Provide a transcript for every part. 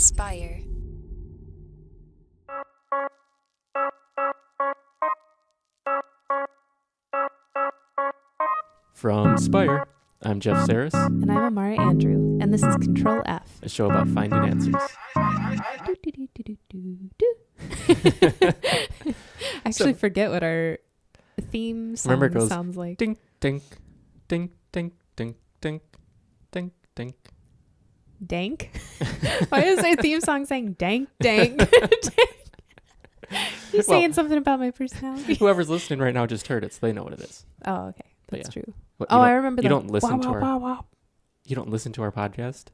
Spire. From Spire, I'm Jeff Sarris, And I'm Amara Andrew, and this is Ctrl-F. a show about finding answers. I actually forget what our theme song Remember it goes sounds like. Dink, dink, dink, dink, dink, dink, dink, dink. Dank? Why is our theme song saying dank, dank? You saying something about my personality? Whoever's listening right now just heard it, so they know what it is. Oh, okay. But That's yeah. true. What, Oh, I remember that. You don't listen to wow, our wow, wow. You don't listen to our podcast?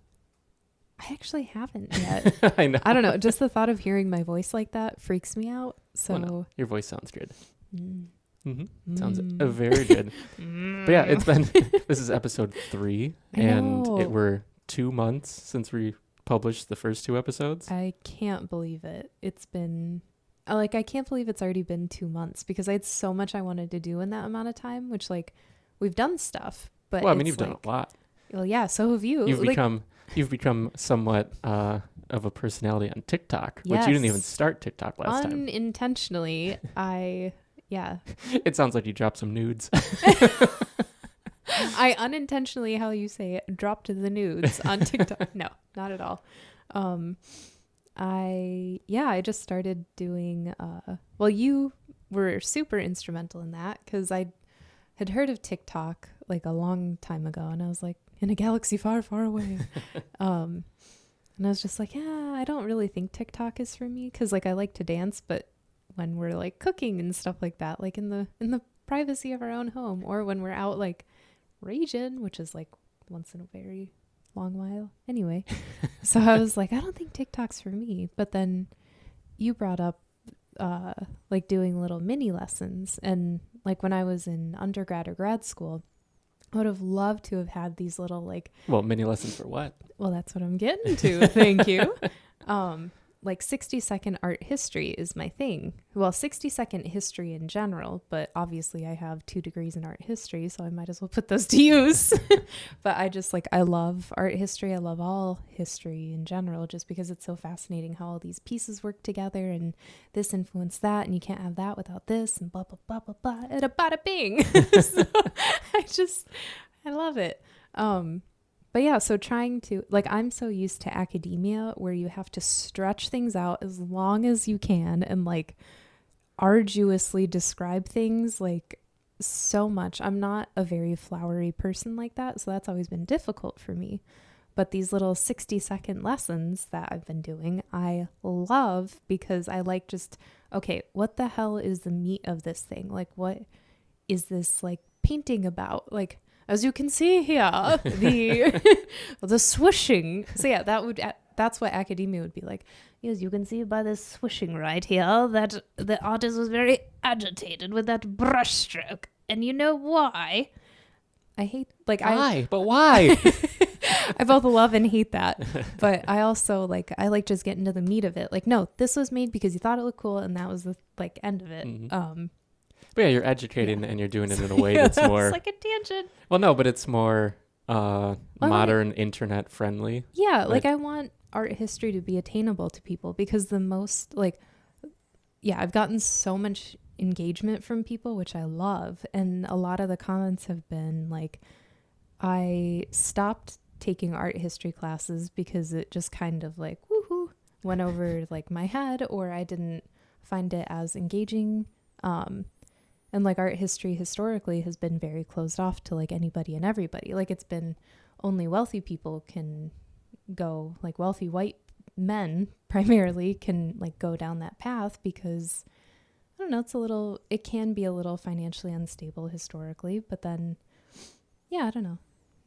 I actually haven't yet. I know. I don't know. Just the thought of hearing my voice like that freaks me out. So Well, no, your voice sounds good. Mm-hmm. Sounds very good. But yeah, it's been this is episode 3, and it were 2 months since we published the first 2 episodes. I can't believe it. It's been I can't believe it's already been 2 months because I had so much I wanted to do in that amount of time, which we've done stuff, but Well, I mean, you've done a lot. Well, yeah, so have you. You've become somewhat of a personality on TikTok, which you didn't even start TikTok last time. Unintentionally, yeah. It sounds like you dropped some nudes. I unintentionally, how you say it, dropped the nudes on TikTok. No, not at all. I just started doing, you were super instrumental in that because I had heard of TikTok a long time ago, and I was like, in a galaxy far, far away. And I was just like, yeah, I don't really think TikTok is for me because I like to dance, but when we're cooking and stuff like that, in the privacy of our own home, or when we're out raging, which is once in a very long while. Anyway, so I was like, I don't think TikTok's for me. But then you brought up doing little mini lessons, and when I was in undergrad or grad school, I would have loved to have had these little mini lessons for what? Well, that's what I'm getting to. Thank you. 60-second art history is my thing. Well, 60-second history in general, but obviously I have 2 degrees in art history, so I might as well put those to use. But I just I love art history. I love all history in general, just because it's so fascinating how all these pieces work together, and this influenced that, and you can't have that without this, and blah, blah, blah, blah, blah, and a bada bing. So I love it. But yeah, so trying to, I'm so used to academia where you have to stretch things out as long as you can and arduously describe things so much. I'm not a very flowery person like that, so that's always been difficult for me. But these little 60-second lessons that I've been doing, I love because I okay, what the hell is the meat of this thing? What is this painting about? As you can see here, the swishing. So yeah, that's what academia would be like. As you can see by this swishing right here, that the artist was very agitated with that brush stroke. And you know why? I hate Why? But why? I both love and hate that. But I also I just get into the meat of it. No, this was made because you thought it looked cool, and that was the end of it. Mm-hmm. But yeah, you're educating and you're doing it in a way that's more... It's a tangent. Well, no, but it's more modern, internet friendly. Yeah, I want art history to be attainable to people because the most, I've gotten so much engagement from people, which I love. And a lot of the comments have been I stopped taking art history classes because it just kind of woohoo, went over my head, or I didn't find it as engaging. And art history historically has been very closed off to anybody and everybody. It's been only wealthy people can go, wealthy white men primarily can go down that path because, I don't know, it can be a little financially unstable historically. But then, yeah, I don't know.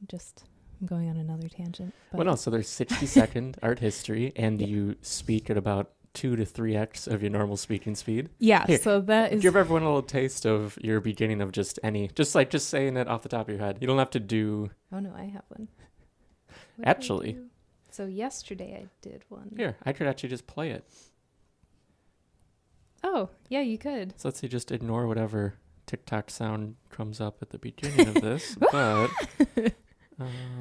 I'm going on another tangent. But. Well, no, so there's 60-second art history, and you speak at about 2 to 3x of your normal speaking speed. Yeah, Here, so that is... Give everyone a little taste of your beginning of just saying it off the top of your head. You don't have to do... Oh, no, I have one. Actually. So yesterday I did one. Here, I could actually just play it. Oh, yeah, you could. So let's say just ignore whatever TikTok sound comes up at the beginning of this. But,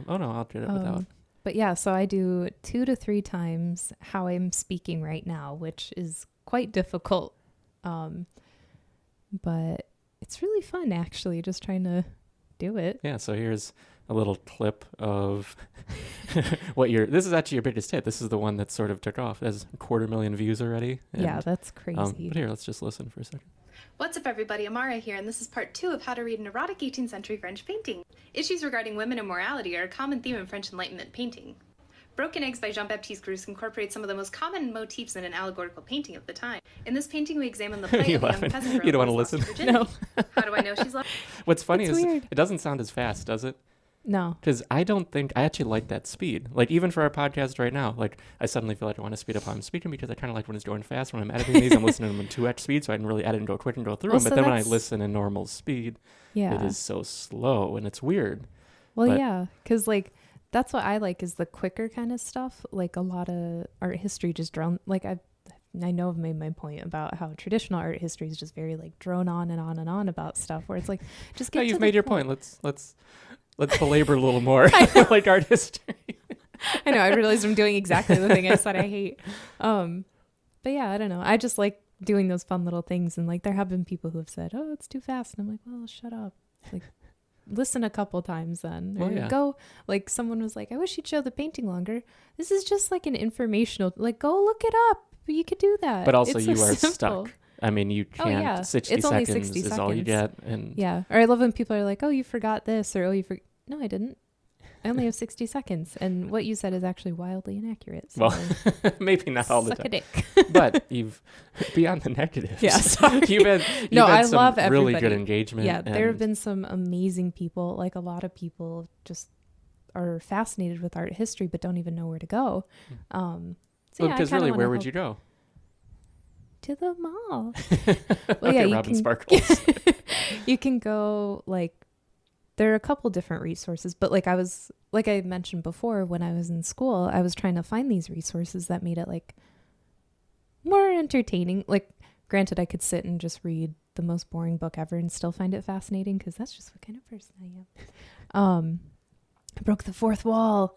oh no, I'll do it without. But yeah, so I do 2 to 3 times how I'm speaking right now, which is quite difficult. But it's really fun, actually, just trying to do it. Yeah, so here's a little clip of this is actually your biggest hit. This is the one that sort of took off. It has 250,000 views already. Yeah, that's crazy. But here, let's just listen for a second. What's up, everybody? Amara here, and this is part 2 of how to read an erotic 18th century French painting. Issues regarding women and morality are a common theme in French Enlightenment painting. Broken Eggs by Jean-Baptiste Greuze incorporates some of the most common motifs in an allegorical painting of the time. In this painting, we examine the plight of a young peasant girl. You don't who want to has listen? lost her virginity. How do I know she's lost? What's funny is weird. it doesn't sound as fast, does it? No. Because I actually like that speed. Like, even for our podcast right now, like, I suddenly feel like I want to speed up how I'm speaking because I kind of like when it's going fast. When I'm editing these, I'm listening to them in 2x speed, so I can really edit and go quick and go through them. But then when I listen in normal speed, it is so slow, and it's weird. Well, yeah, because, like, that's what I like is the quicker kind of stuff. Like, a lot of art history just drone. Like, I know I've made my point about how traditional art history is just very, like, drone on and on and on about stuff where it's like, just get to you've the made your point. Let's belabor a little more, like art history. I know. I realized I'm doing exactly the thing I said I hate. But yeah, I don't know. I just like doing those fun little things. And like, there have been people who have said, "Oh, it's too fast." And I'm like, "Well, shut up. Like, listen a couple times then." Or go, like someone was like, "I wish you'd show the painting longer." This is just like an informational, like, go look it up. You could do that. But also it's you so are simple. stuck. I mean, you can't. 60 it's only seconds 60 is all you seconds. get. And Yeah. Or I love when people are like, "Oh, you forgot this," or "Oh, you forgot." No, I didn't. I only have 60 seconds. And what you said is actually wildly inaccurate. So well, maybe not all the suck time. a dick. But you've, beyond the negatives. Yeah, sorry. you've had I some love really everybody. good engagement. Yeah, there have been some amazing people. Like, a lot of people just are fascinated with art history but don't even know where to go. Because really, where would you go? To the mall. Well, Okay, yeah, Robin Sparkles. you can go, like, there are a couple different resources, but like I mentioned before, when I was in school, I was trying to find these resources that made it like more entertaining. Like, granted, I could sit and just read the most boring book ever and still find it fascinating because that's just what kind of person I am. I broke the fourth wall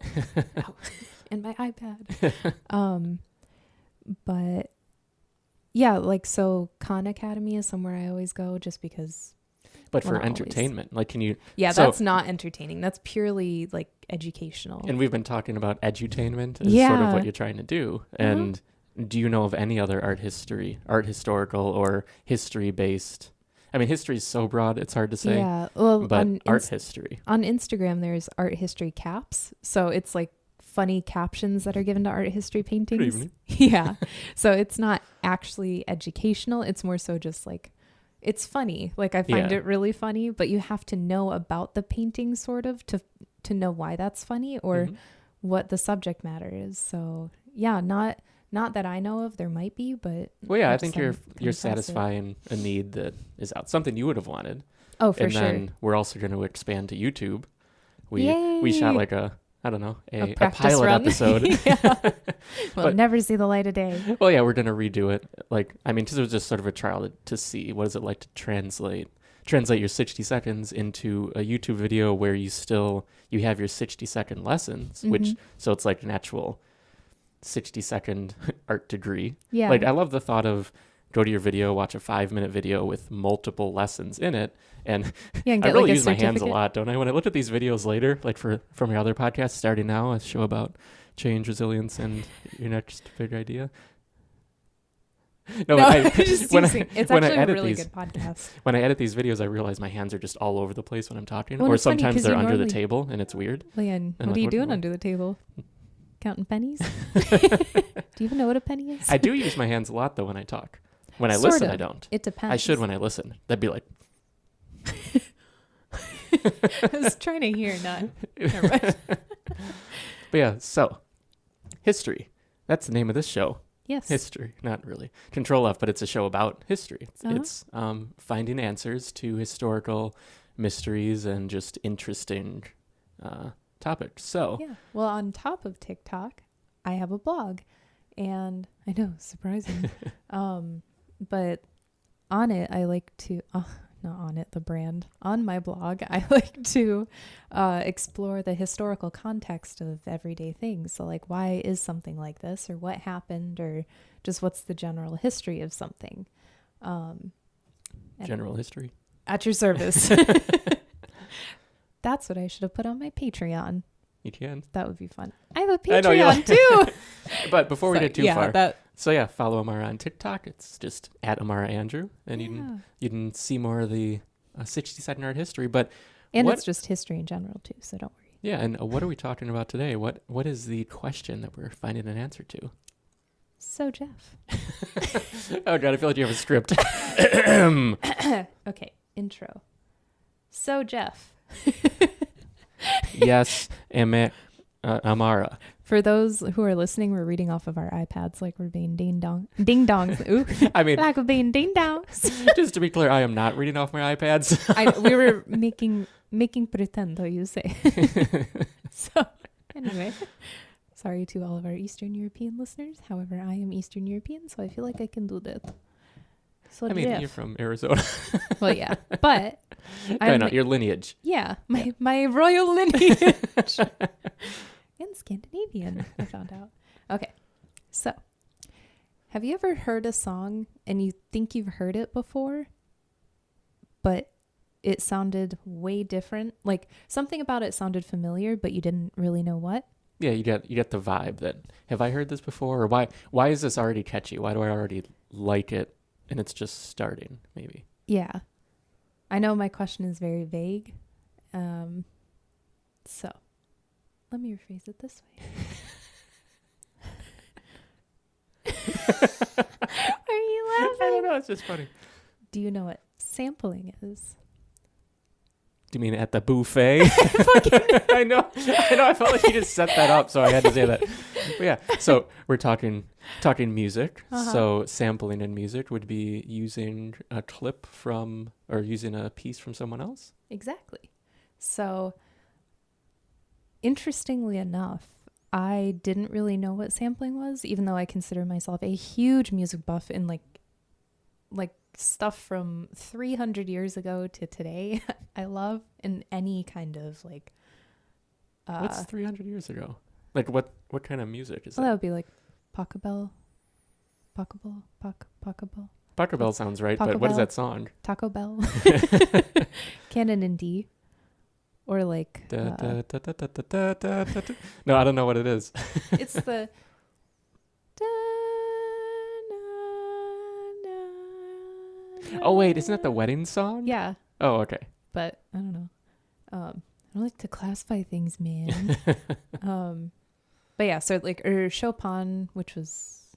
and my iPad. But yeah, like, so Khan Academy is somewhere I always go just because. But for entertainment, like, can you? Yeah, that's not entertaining. That's purely like educational. And we've been talking about edutainment as sort of what you're trying to do. And do you know of any other art historical or history-based? I mean, history is so broad, it's hard to say. Yeah, well, but art history. On Instagram, there's art history caps. So it's like funny captions that are given to art history paintings. Good evening. Yeah. So it's not actually educational. It's more so just like, it's funny. Like, I find it really funny, but you have to know about the painting sort of to know why that's funny or what the subject matter is. So yeah, not that I know of. There might be, but well, yeah, I think you're satisfying a need that is out, something you would have wanted. Oh, for sure. And then we're also going to expand to YouTube. We shot like a pilot run. episode. We'll never see the light of day. Well, yeah, we're going to redo it. Like, I mean, because it was just sort of a trial to see what is it like to translate your 60 seconds into a YouTube video where you have your 60-second lessons, which, so it's like an actual 60-second art degree. Yeah. Like, I love the thought of go to your video, watch a 5-minute video with multiple lessons in it. And I really use my hands a lot, don't I? When I look at these videos later, like from your other podcast, Starting Now, a show about change, resilience, and your next big idea. When I edit really good podcast. When I edit these videos, I realize my hands are just all over the place when I'm talking, well, or sometimes they're under the table, and it's weird. Leanne, what are you doing under the table? Counting pennies? Do you even know what a penny is? I do use my hands a lot, though, when I talk. When I listen, I don't. It depends. I should when I listen. That'd be like... I was trying to hear, not... But yeah, so, history. That's the name of this show. Yes. History, not really. Ctrl-F, but it's a show about history. It's finding answers to historical mysteries and just interesting topics. So... Yeah. Well, on top of TikTok, I have a blog. And I know, surprising. But on it, I like to... not on it, the brand, on my blog, I like to explore the historical context of everyday things. So like, why is something like this, or what happened, or just what's the general history of something? General history. At your service. That's what I should have put on my Patreon. You can. That would be fun. I have a I know, you're Patreon too. But before we get too far. That, So yeah, follow Amara on TikTok. It's just at Amara Andrew, and you can see more of the 60-second art history. But it's just history in general too, so don't worry. Yeah, and what are we talking about today? What is the question that we're finding an answer to? So Jeff. Oh God, I feel like you have a script. Okay, intro. So Jeff. Yes, Amara. For those who are listening, we're reading off of our iPads like we're being ding dongs. Ooh, I mean, like we're being ding dongs. Just to be clear, I am not reading off my iPads. We were making pretend, though, you say. So anyway, sorry to all of our Eastern European listeners. However, I am Eastern European, so I feel like I can do that. So I mean, Jeff. you're from Arizona. Well, yeah, but No, your lineage. Yeah, my royal lineage. And Scandinavian, I found out. Okay, so have you ever heard a song and you think you've heard it before, but it sounded way different? Like something about it sounded familiar, but you didn't really know what? Yeah, you get the vibe that, have I heard this before? Or why is this already catchy? Why do I already like it? And it's just starting, maybe. Yeah. I know my question is very vague. So let me rephrase it this way. Are you laughing? I don't know. It's just funny. Do you know what sampling is? Do you mean at the buffet? I know. I felt like you just set that up, so I had to say that. But yeah, so we're talking music. Uh-huh. So sampling in music would be using a clip from, or using a piece from someone else. Exactly. So interestingly enough, I didn't really know what sampling was, even though I consider myself a huge music buff in like stuff from 300 years ago to today. I love in any kind of like what's 300 years ago? Like what kind of music is that that? would be like Pachelbel. Pachelbel sounds right, but what is that song? Taco Bell. Canon in D. Or like No, I don't know what it is. it's the Oh wait, isn't that the wedding song? Yeah. Oh, okay. But I don't know. I don't like to classify things, man. But yeah, so like Chopin, which was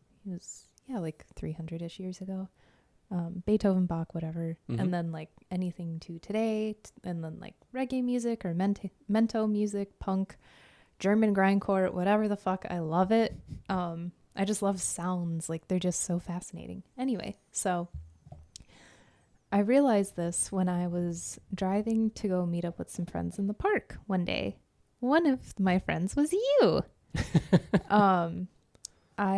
like 300-ish years ago. Beethoven, Bach, whatever. Mm-hmm. And then like anything to today, and then like reggae music or mento music, punk, German grindcore, whatever the fuck. I love it. I just love sounds. Like they're just so fascinating. Anyway, so I realized this when I was driving to go meet up with some friends in the park one day. One of my friends was you. I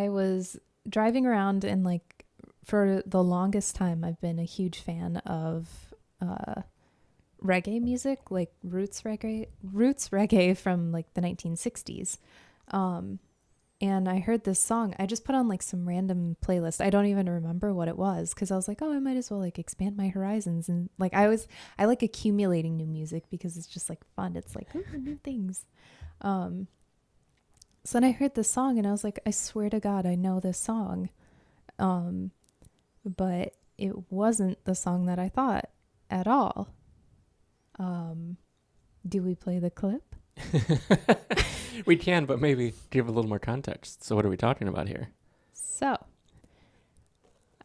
was driving around, and like for the longest time I've been a huge fan of reggae music, like roots reggae from like the 1960s. And I heard this song. I just put on like some random playlist. I don't even remember what it was, because I was like, oh, I might as well like expand my horizons. And like I like accumulating new music because it's just like fun. It's like, ooh, new things. So then I heard this song and I was like, I swear to God, I know this song. But it wasn't the song that I thought at all. Do we play the clip? We can, but maybe give a little more context. So what are we talking about here? So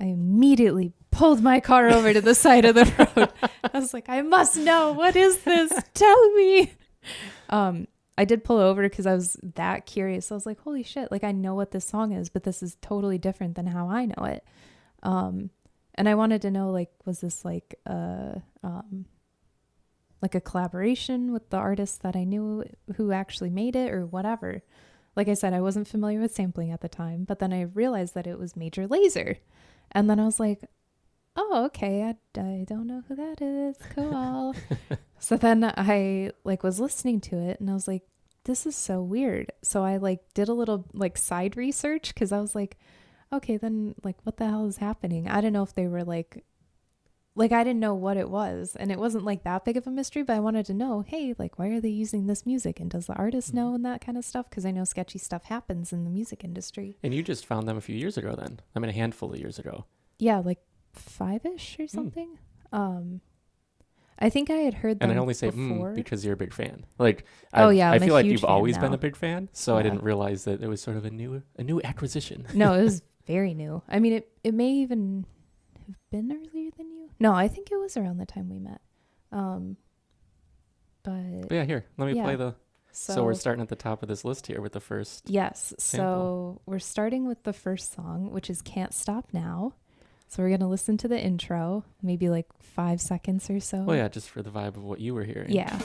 I immediately pulled my car over to the side of the road. I was like, I must know. What is this? Tell me. I did pull over because I was that curious. I was like, holy shit. Like I know what this song is, but this is totally different than how I know it. And I wanted to know, like, was this like a collaboration with the artist that I knew who actually made it, or whatever. Like I said, I wasn't familiar with sampling at the time, but then I realized that it was Major Lazer. And then I was like, oh, okay, I don't know who that is. Cool. So then I like was listening to it and I was like, this is so weird. So I like did a little like side research because I was like, okay, then like what the hell is happening? I don't know if they were like I didn't know what it was, and it wasn't like that big of a mystery, but I wanted to know, hey, like why are they using this music, and does the artist know, and that kind of stuff, because I know sketchy stuff happens in the music industry. And you just found them a few years ago then. I mean, a handful of years ago. Yeah, like 5-ish or something. I think I had heard them and I only say before. because you're a big fan. Like, Yeah, I I'm a feel like huge you've fan always been now. a big fan, so I Yeah. didn't realize that it was sort of a new acquisition. No, it was very new. I mean, it may even have been earlier than you. No, I think it was around the time we met. But yeah, here, let me Yeah. play the. So we're starting at the top of this list here with the first. Yes. sample. So we're starting with the first song, which is Can't Stop Now. So we're going to listen to the intro, maybe like 5 seconds or so. Well, yeah, just for the vibe of what you were hearing. Yeah.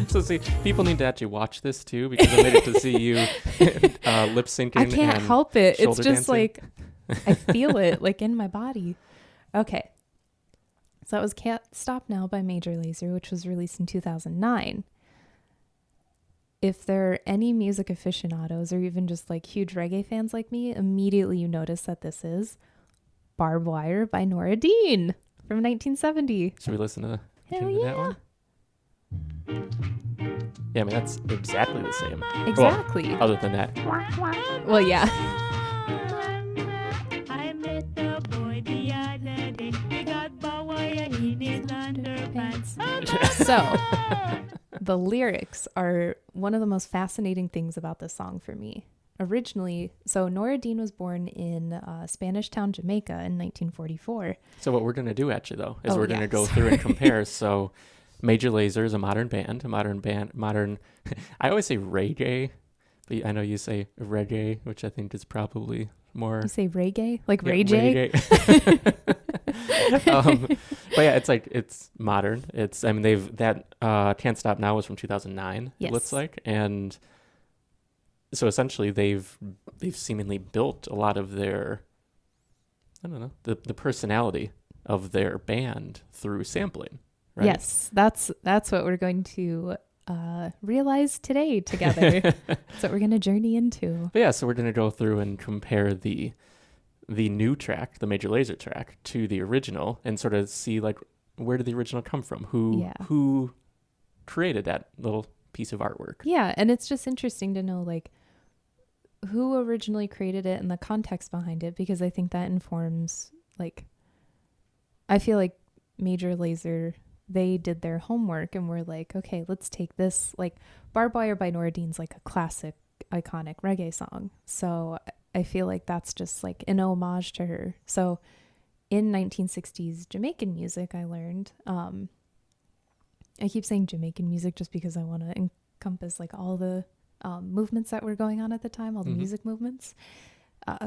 So see, people need to actually watch this too, because I made it to see you lip syncing. I can't and help it. It's shoulder just dancing. like I feel it like in my body. Okay. So that was Can't Stop Now by Major Lazer, which was released in 2009. If there are any music aficionados or even just like huge reggae fans like me, immediately you notice that this is Barbed Wire by Nora Dean from 1970. Should we listen to Hell that yeah. one? Yeah, I mean, that's exactly the same. Exactly. Well, other than that. Well, yeah. I met a boy the other day. He got barbed wire in his underpants. So, the lyrics are one of the most fascinating things about this song for me. Originally, so Nora Dean was born in Spanish Town, Jamaica in 1944. So what we're going to do actually, though, is Oh, we're going to yes. go through and compare. So Major Lazer is a modern, I always say reggae, but I know you say reggae, which I think is probably more. You say reggae? Like Yeah, Ray J? reggae. But yeah, it's modern. I mean, Can't Stop Now was from 2009, Yes. it looks like. And so essentially they've seemingly built a lot of their, I don't know, the personality of their band through sampling, right? Yes, that's what we're going to realize today together. That's what we're going to journey into. But yeah, so we're going to go through and compare the new track, the Major Lazer track, to the original and sort of see like where did the original come from? Who created that little piece of artwork? Yeah, and it's just interesting to know like who originally created it and the context behind it, because I think that informs like I feel like Major Lazer, they did their homework and were like, okay, let's take this, like Barbed Wire by Nora Dean's like a classic iconic reggae song. So I feel like that's just like an homage to her. So in 1960s Jamaican music, I learned, I keep saying Jamaican music just because I want to encompass like all the movements that were going on at the time, all the music movements.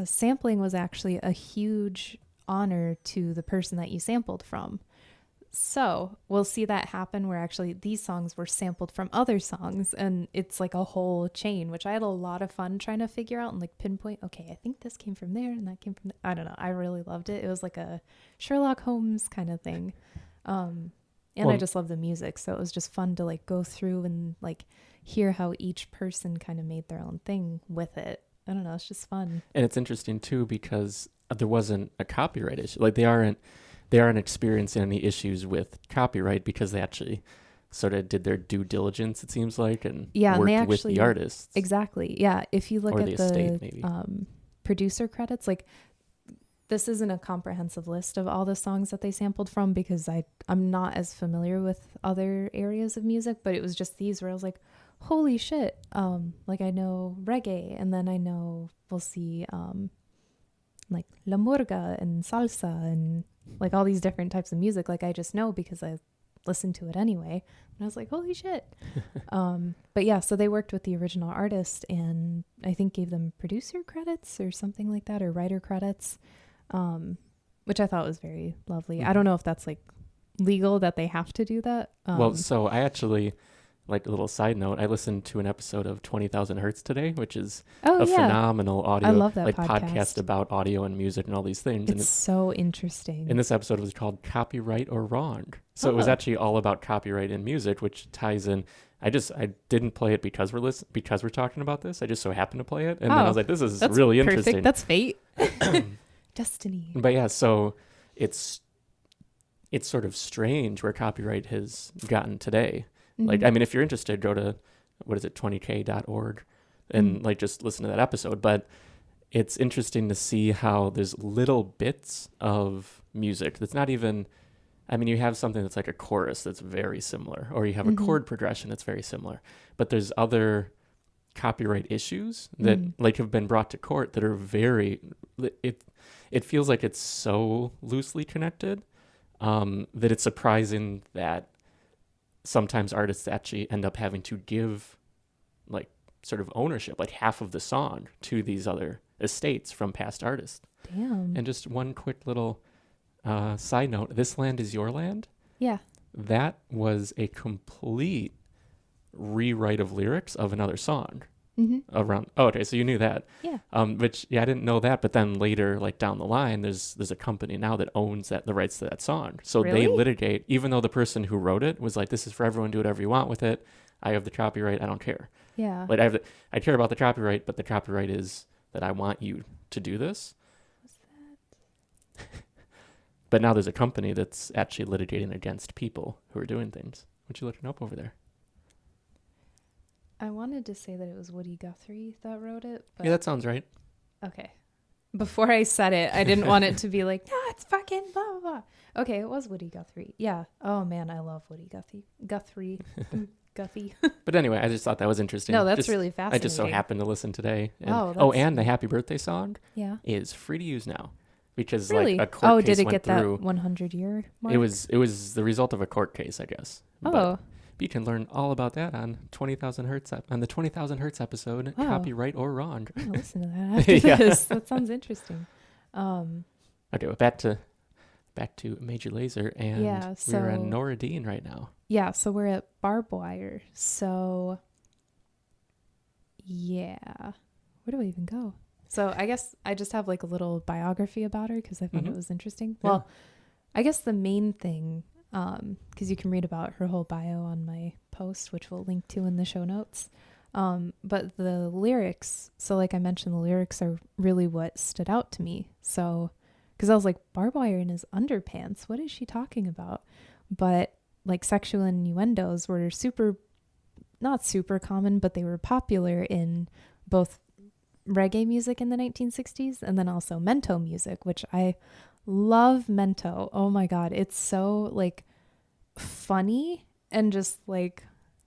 Sampling was actually a huge honor to the person that you sampled from. So we'll see that happen where actually these songs were sampled from other songs, and it's like a whole chain, which I had a lot of fun trying to figure out and like pinpoint, okay, I think this came from there and that came from I don't know. I really loved it. It was like a Sherlock Holmes kind of thing. And I just love the music. So it was just fun to like go through and like hear how each person kind of made their own thing with it. I don't know. It's just fun. And it's interesting too because there wasn't a copyright issue. Like they aren't experiencing any issues with copyright because they actually sort of did their due diligence, it seems like, and worked with the artists. Exactly. Yeah. If you look Or at the estate, maybe. Producer credits, like this isn't a comprehensive list of all the songs that they sampled from because I'm not as familiar with other areas of music, but it was just these where I was like, holy shit. Like I know reggae, and then I know we'll see like La Murga and salsa and like all these different types of music. Like I just know because I listened to it anyway. And I was like, holy shit. But yeah, so they worked with the original artist and I think gave them producer credits or something like that, or writer credits. which I thought was very lovely. I Mhm. don't know if that's like legal that they have to do that. Well, so I actually, like a little side note, I listened to an episode of 20,000 Hertz today, which is oh a yeah, phenomenal audio, I love that like podcast. about audio and music and all these things. It's so interesting. And this episode was called Copyright or Wrong. So it was Oh. actually all about copyright in music, which ties in. I didn't play it because we're talking about this. I just so happened to play it, and then I Oh, was like, this is That's really perfect. interesting. That's fate. Destiny. But yeah, so it's sort of strange where copyright has gotten today. Like, Mhm. I mean, if you're interested, go to, what is it, 20k.org and like just listen to that episode. But it's interesting to see how there's little bits of music that's not even, I mean, you have something that's like a chorus that's very similar, or you have a Mhm. chord progression that's very similar, but there's other copyright issues that like have been brought to court that are very, it feels like it's so loosely connected that it's surprising that sometimes artists actually end up having to give like sort of ownership, like half of the song, to these other estates from past artists. Damn. And just one quick little side note, This Land Is Your Land, Yeah. that was a complete rewrite of lyrics of another song Mm-hmm. around. Oh, okay, so you knew that. Yeah. Which, yeah, I didn't know that, but then later, like down the line, there's a company now that owns the rights to that song. So they Really? litigate, even though the person who wrote it was like, this is for everyone, do whatever you want with it. I have the copyright, I don't care. Yeah. Like I care about the copyright, but the copyright is that I want you to do this. What's that? But now there's a company that's actually litigating against people who are doing things. What you looking up over there? I wanted to say that it was Woody Guthrie that wrote it, but Yeah, that sounds right. okay. Before I said it, I didn't want it to be like, no, it's fucking blah, blah, blah. Okay, it was Woody Guthrie. Yeah. Oh, man, I love Woody Guthrie. Guthrie. But anyway, I just thought that was interesting. No, that's Just- really I fascinating. just so happened to listen today. And, Oh, oh, that's- and the Happy Birthday song Yeah. is free to use now because Really? like a court Oh, case did it went get that through. 100-year mark? It was the result of a court case, I guess. But Oh, you can learn all about that on 20,000 Hertz on the 20,000 Hertz episode, Oh. Copyright or Wrong. I'm gonna listen to that after Yeah. this. That sounds interesting. Okay, well, back to Major Lazer, and Yeah, we're so- in Nora Dean right now. Yeah, so we're at Barbed Wire. So, yeah. Where do I even go? So, I guess I just have like a little biography about her because I found Mhm. it was interesting. Yeah. Well, I guess the main thing, because you can read about her whole bio on my post, which we'll link to in the show notes. But the lyrics, so like I mentioned, the lyrics are really what stood out to me. So, because I was like, barbed wire in his underpants, what is she talking about? But like sexual innuendos were not super common, but they were popular in both reggae music in the 1960s and then also mento music, which I love mento. Oh my God. It's so like funny and just like,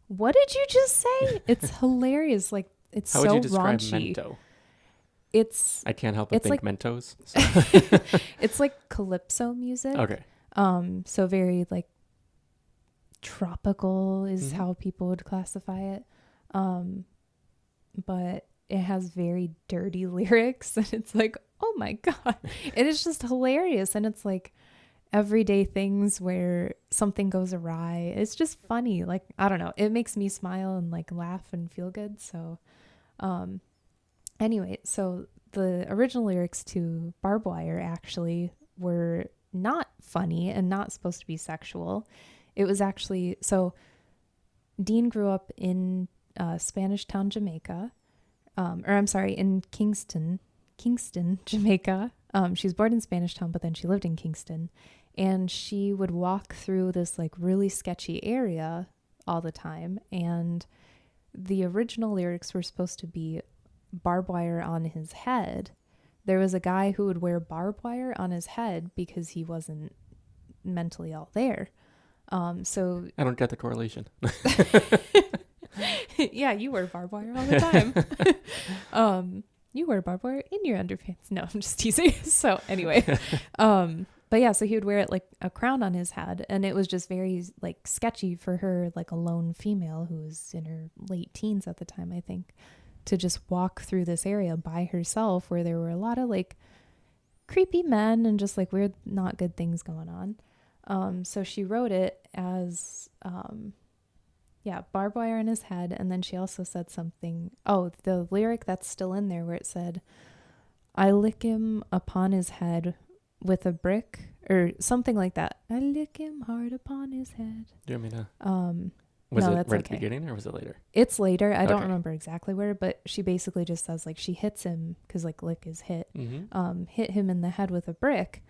what did you just say? It's hilarious. Like it's How so would you describe raunchy. Mento? It's I can't help but It's think like- Mentos. it's like calypso music. Okay. So very like tropical is Mhm. how people would classify it. But it has very dirty lyrics and it's like, oh my God. It is just hilarious. And it's like everyday things where something goes awry. It's just funny. Like, I don't know. It makes me smile and like laugh and feel good. So, anyway, so the original lyrics to Barbed Wire actually were not funny and not supposed to be sexual. It was actually, so Dean grew up in Spanish Town, Jamaica, in Kingston, Jamaica. She was born in Spanish Town, but then she lived in Kingston, and she would walk through this like really sketchy area all the time. And the original lyrics were supposed to be barbed wire on his head. There was a guy who would wear barbed wire on his head because he wasn't mentally all there. So I don't get the correlation. yeah, you wear barbed wire all the time. You wear barbed wire in your underpants. No, I'm just teasing. So anyway, but yeah, so he would wear it like a crown on his head, and it was just very like sketchy for her, like a lone female who was in her late teens at the time, I think, to just walk through this area by herself where there were a lot of like creepy men and just like weird, not good things going on. So she wrote it as, barbed wire in his head. And then she also said something. Oh, the lyric that's still in there where it said, I lick him upon his head with a brick or something like that. I lick him hard upon his head. Do you want me to? no, Was it right that's at okay. the beginning or was it later? It's later. I don't Okay. remember exactly where, but she basically just says like she hits him because like lick is hit. Mm-hmm. Hit him in the head with a brick,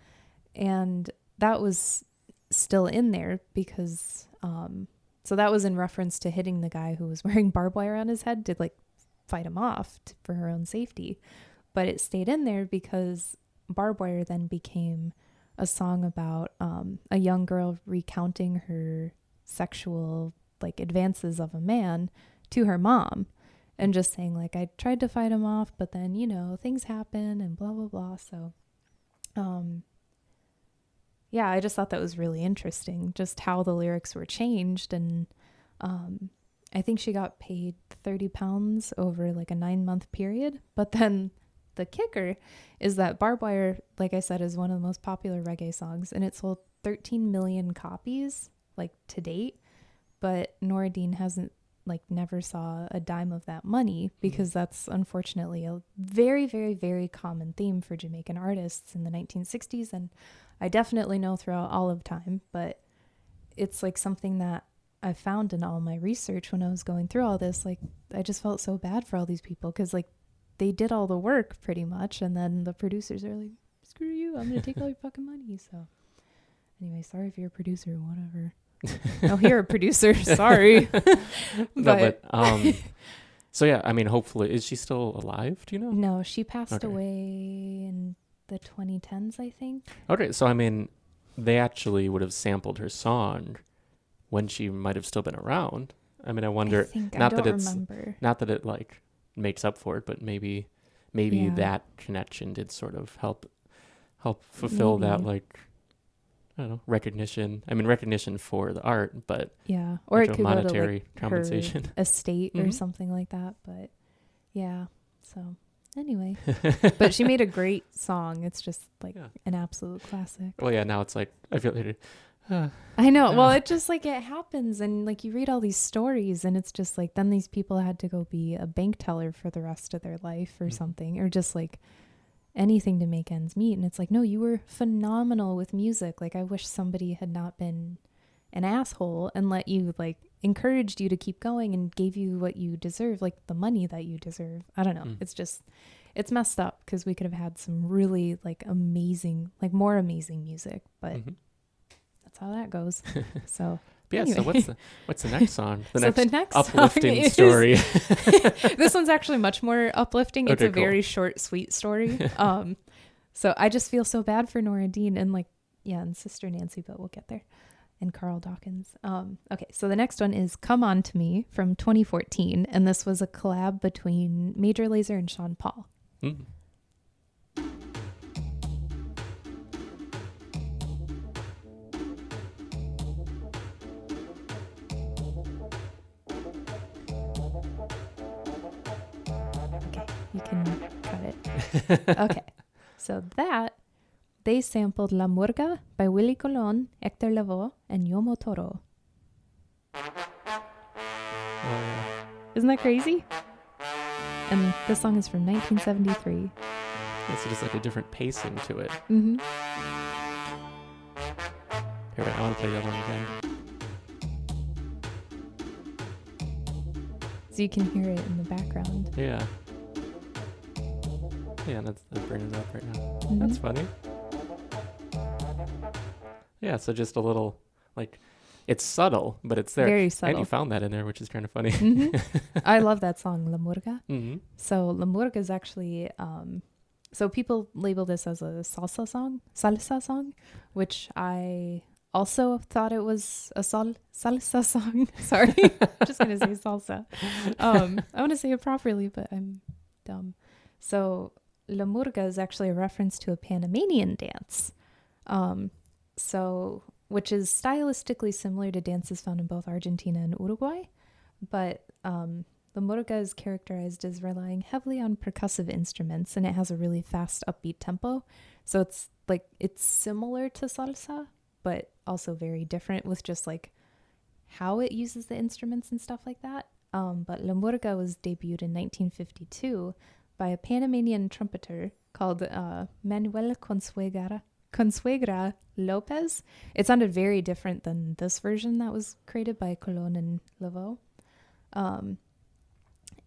and that was still in there because so that was in reference to hitting the guy who was wearing barbed wire on his head to like fight him off for her own safety. But it stayed in there because barbed wire then became a song about a young girl recounting her sexual like advances of a man to her mom and just saying like, I tried to fight him off, but then, you know, things happen and blah, blah, blah. So, yeah, I just thought that was really interesting, just how the lyrics were changed. And I think she got paid £30 over like a 9-month period. But then the kicker is that Barbed Wire, like I said, is one of the most popular reggae songs, and it sold 13 million copies like to date. But Noradine hasn't like never saw a dime of that money because that's unfortunately a very, very, very common theme for Jamaican artists in the 1960s. And I definitely know throughout all of time, but it's like something that I found in all my research when I was going through all this. Like, I just felt so bad for all these people because like they did all the work pretty much. And then the producers are like, screw you, I'm going to take all your fucking money. So anyway, sorry if you're a producer or whatever. Oh, you're a producer. Sorry. So yeah, I mean, hopefully, is she still alive? Do you know? No, she passed Okay. away in the 2010s, I think. Okay, so I mean, they actually would have sampled her song when she might have still been around. I mean, I wonder. I don't remember. Not that it like makes up for it, but maybe Yeah. that connection did sort of help fulfill that Maybe. like, I don't know, recognition. I mean, recognition for the art, but Yeah, or it actual could monetary go to like compensation. her estate or Mhm. something like that. But yeah, so anyway, but she made a great song. It's just like Yeah. an absolute classic. Well, yeah. Now it's like I feel like I know. Yeah. Well, it just like it happens, and like you read all these stories, and it's just like then these people had to go be a bank teller for the rest of their life or Mhm. something, or just like anything to make ends meet. And it's like, no, you were phenomenal with music. Like, I wish somebody had not been an asshole and let you like encouraged you to keep going and gave you what you deserve, like the money that you deserve. I don't know. Mm. It's just, it's messed up because we could have had some really like amazing, like more amazing music, but Mhm. that's how that goes. So But yeah. anyway. So what's the next song? So the next song uplifting is- story. this one's actually much more uplifting. It's Okay, a cool. very short, sweet story. So I just feel so bad for Noradine and like, yeah, and Sister Nancy, but we'll get there. And Carl Dawkins. Okay, so the next one is Come On To Me from 2014. And this was a collab between Major Lazer and Sean Paul. Mm. Okay, you can cut it. Okay, so that, they sampled La Murga by Willie Colon, Hector Lavoe, and Yomo Toro. Isn't that crazy? And this song is from 1973. It's just like a different pacing to it. Mm-hmm. Here, wait, I want to play the other one again. So you can hear it in the background. Yeah. Yeah, that's bringing it up right now. Mhm. That's funny. Yeah, so just a little, like, it's subtle, but it's there. Very And subtle. you found that in there, which is kind of funny. Mhm. I love that song, La Murga. Mm-hmm. So La Murga is actually, so people label this as a salsa song, which I also thought it was a salsa song. Sorry, I'm just gonna say salsa. I want to say it properly, but I'm dumb. So La Murga is actually a reference to a Panamanian dance, so which is stylistically similar to dances found in both Argentina and Uruguay, but La Murga is characterized as relying heavily on percussive instruments, and it has a really fast, upbeat tempo. So it's similar to salsa, but also very different with just like how it uses the instruments and stuff like that. But La Murga was debuted in 1952 by a Panamanian trumpeter called Manuel Consuegra Lopez. It sounded very different than this version that was created by Colon and Laveau.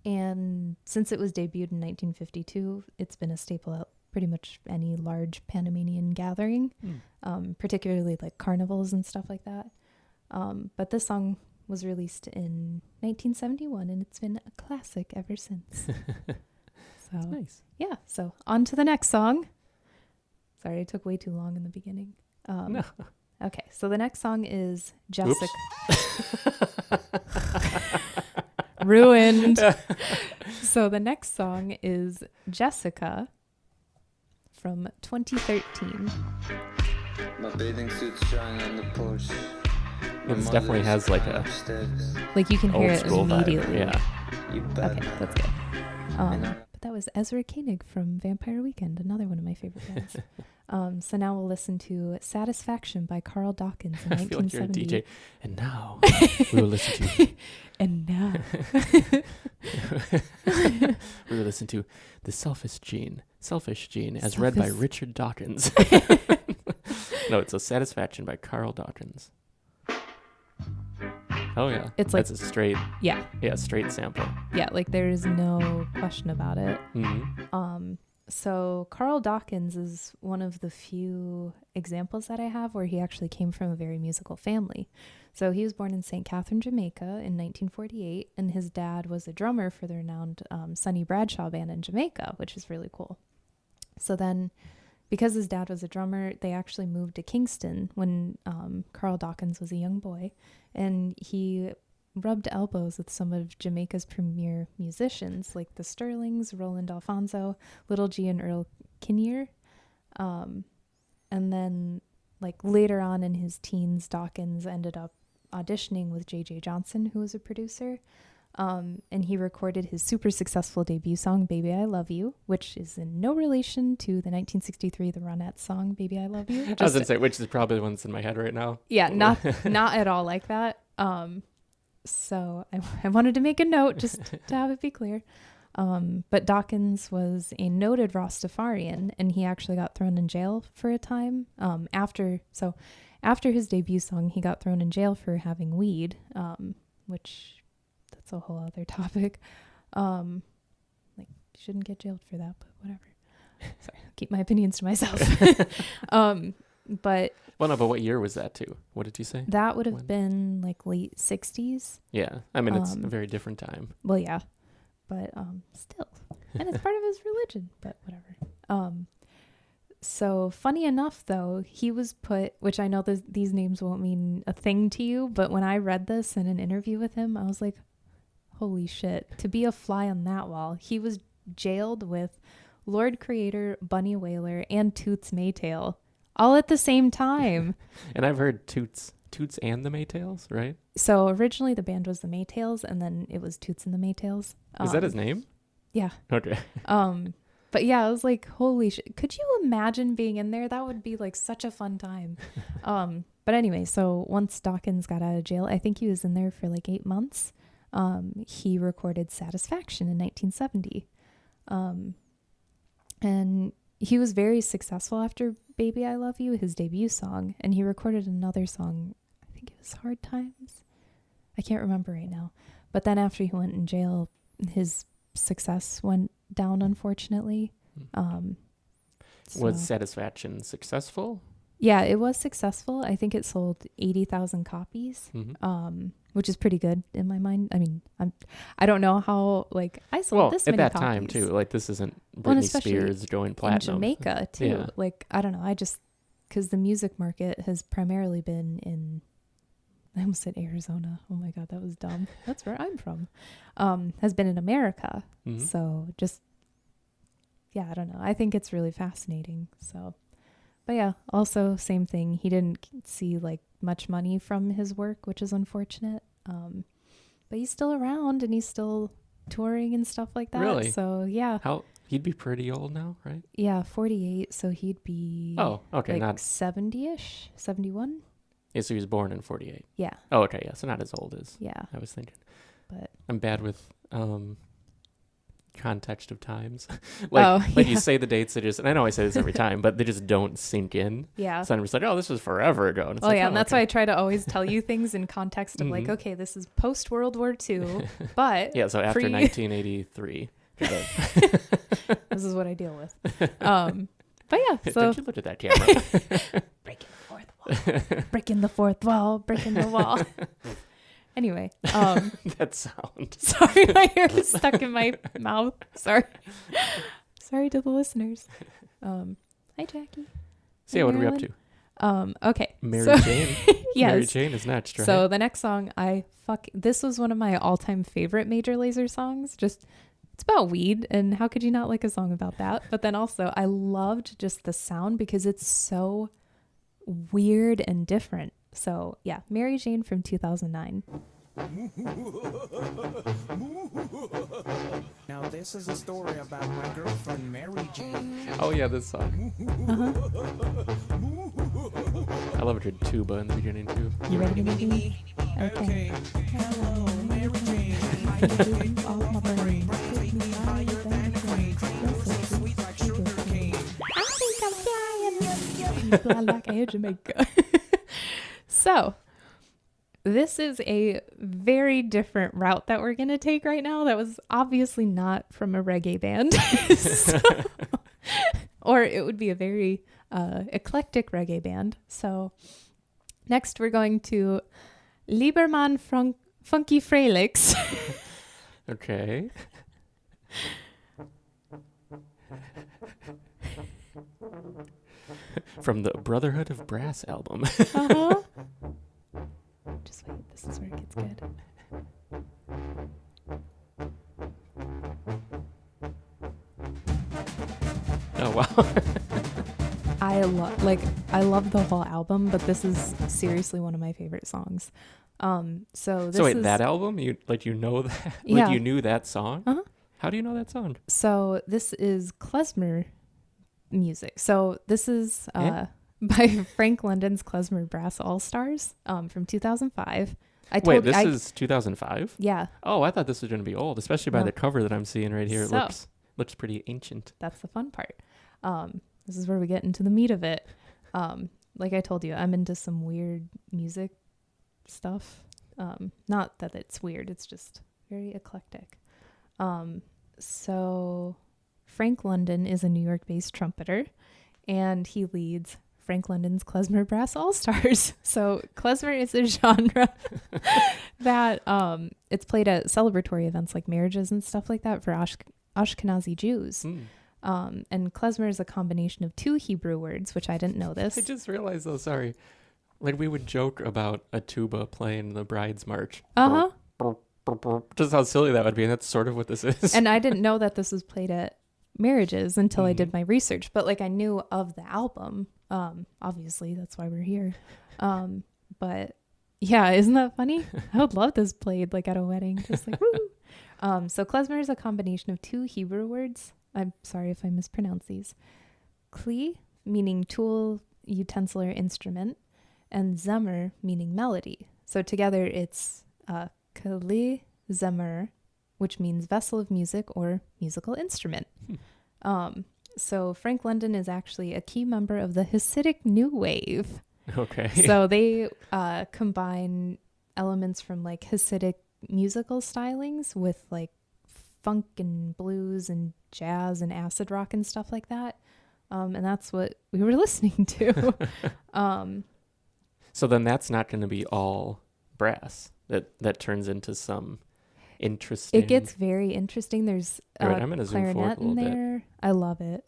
And since it was debuted in 1952, it's been a staple at pretty much any large Panamanian gathering, particularly like carnivals and stuff like that. But this song was released in 1971, and it's been a classic ever since. So Nice. yeah, so on to the next song. Sorry, I took way too long in the beginning. No. Okay, so the next song is Jessica. Ruined. So the next song is Jessica from 2013. My bathing suit's drying on the porch. This definitely has like a Like you can hear old it school immediately. vibe. Yeah. You bad Okay, man. that's good. But that was Ezra Koenig from Vampire Weekend, another one of my favorite bands. So now we'll listen to Satisfaction by Carl Dawkins in I feel like you're a 1970. DJ. And now we will listen to And now. we will listen to The Selfish Gene as read by Selfish. Richard Dawkins. No, it's a Satisfaction by Carl Dawkins. Oh yeah. It's like- that's a straight Yeah, straight sample. yeah, like there's no question about it. Mm-hmm. So Carl Dawkins is one of the few examples that I have where he actually came from a very musical family. So he was born in St. Catherine, Jamaica in 1948, and his dad was a drummer for the renowned Sonny Bradshaw band in Jamaica, which is really cool. So then, because his dad was a drummer, they actually moved to Kingston when Carl Dawkins was a young boy, and he rubbed elbows with some of Jamaica's premier musicians like the Sterlings, Roland Alfonso, Little G, and Earl Kinnear. And then like later on in his teens, Dawkins ended up auditioning with J.J. Johnson, who was a producer. And he recorded his super successful debut song, Baby I Love You, which is in no relation to the 1963 The Ronettes song, Baby I Love You. I was gonna say, which is probably the one that's in my head right now. Yeah, not at all like that. So I wanted to make a note just to have it be clear. But Dawkins was a noted Rastafarian, and he actually got thrown in jail for a time. After his debut song, he got thrown in jail for having weed, which that's a whole other topic. Like you shouldn't get jailed for that, but whatever. Sorry, I'll keep my opinions to myself. But Well, no, but what year was that too? What did you say? that would have When? been like late 60s. Yeah, I mean it's a very different time. Well, yeah, but still, and it's part of his religion, but whatever. So funny enough, though, he was put, which I know these names won't mean a thing to you, but when I read this in an interview with him, I was like, holy shit, to be a fly on that wall. He was jailed with Lord Creator, Bunny Wailer, and Toots Maytail all at the same time. And I've heard Toots and the Maytals, right? So originally the band was the Maytals, and then it was Toots and the Maytals. Is that his name? Yeah. Okay. But yeah, I was like, holy shit. Could you imagine being in there? That would be like such a fun time. But anyway, so once Dawkins got out of jail, I think he was in there for like 8 months. He recorded Satisfaction in 1970. And he was very successful after Baby I Love You, his debut song. And he recorded another song, I think it was Hard Times. I can't remember right now. But then after he went in jail, his success went down, unfortunately. Was So- Satisfaction successful? Yeah, it was successful. I think it sold 80,000 copies, Mm-hmm. which is pretty good in my mind. I mean, I don't know how, like, I sold Well, this at many that copies. time too, like this isn't Well, and Britney especially Spears going platinum in Jamaica, too. Yeah. Like, I don't know. Because the music market has primarily been in, I almost said Arizona. Oh my God, that was dumb. That's where I'm from. Has been in America. Mhm. So just, yeah, I don't know. I think it's really fascinating. So, but yeah, also same thing. He didn't see like much money from his work, which is unfortunate. But he's still around and he's still touring and stuff like that. Really? So yeah. He'd be pretty old now, right? Yeah, 48. So he'd be okay, like not 70-ish, 71. Yeah, so he was born in 48. Yeah. Oh, okay, yeah, so not as old as I was thinking. But I'm bad with context of times. like you say the dates, and I know I say this every time, but they just don't sink in. Yeah. So I'm just like, oh, this was forever ago. And it's and that's why I try to always tell you things in context of like, okay, this is post World War II, but yeah, so after 1983. This is what I deal with. But yeah, so don't you look at that camera. breaking the fourth wall, breaking the wall. Anyway, that sound. Sorry, my hair is stuck in my mouth. Sorry to the listeners. Hi, Jackie. So yeah, what are we up to? Okay. Mary Jane. Yes. Mary Jane is next, right? So the next song, this was one of my all-time favorite Major Lazer songs. It's about weed, and how could you not like a song about that? But then also, I loved just the sound because it's so weird and different. So yeah, Mary Jane from 2009. Now this is a story about my girlfriend Mary Jane. Oh yeah, this song. I loved her tuba in the beginning too. You ready to me? Okay. Hello, Mary Jane. All my brain. Higher than a crane. So sweet like sugar cane. I think I'm flying. Fly like a Jamaica. So, this is a very different route that we're going to take right now. That was obviously not from a reggae band. Or it would be a very eclectic reggae band. So, next we're going to Lieberman Funky Frelix. Okay. From the Brotherhood of Brass album. Uh-huh. Just wait, this is where it gets good. Oh wow. I love the whole album, but this is seriously one of my favorite songs. So wait, that album? You know that? Yeah. You knew that song? Uh-huh. How do you know that song? So this is klezmer music. So this is by Frank London's Klezmer Brass All Stars from 2005. Wait, this is 2005? Yeah. Oh, I thought this was going to be old, especially by No. the cover that I'm seeing right here. It So- looks pretty ancient. That's the fun part. This is where we get into the meat of it. Like I told you, I'm into some weird music stuff. Not that it's weird, it's just very eclectic. So Frank London is a New York-based trumpeter, and he leads Frank London's Klezmer Brass All-Stars. So klezmer is a genre that it's played at celebratory events like marriages and stuff like that for Ashkenazi Jews. And klezmer is a combination of two Hebrew words, which I didn't know this. I just realized though, sorry. Like we would joke about a tuba playing the Bride's March. Uh-huh. Just how silly that would be, and that's sort of what this is. And I didn't know that this was played at marriages until I did my research, but like I knew of the album. Obviously that's why we're here. But yeah, isn't that funny? I would love this played like at a wedding, just like woo. So klezmer is a combination of two Hebrew words. I'm sorry if I mispronounce these. Kli, meaning tool, utensil, or instrument, and zemer, meaning melody. So together it's kli zemer, which means vessel of music or musical instrument. So Frank London is actually a key member of the Hasidic New Wave. Okay. So they combine elements from like Hasidic musical stylings with like funk and blues and jazz and acid rock and stuff like that. And that's what we were listening to. So then that's not going to be all brass. That turns into some interesting. It gets very interesting. There's Right, I'm gonna zoom forward clarinet a in little bit. there. I love it.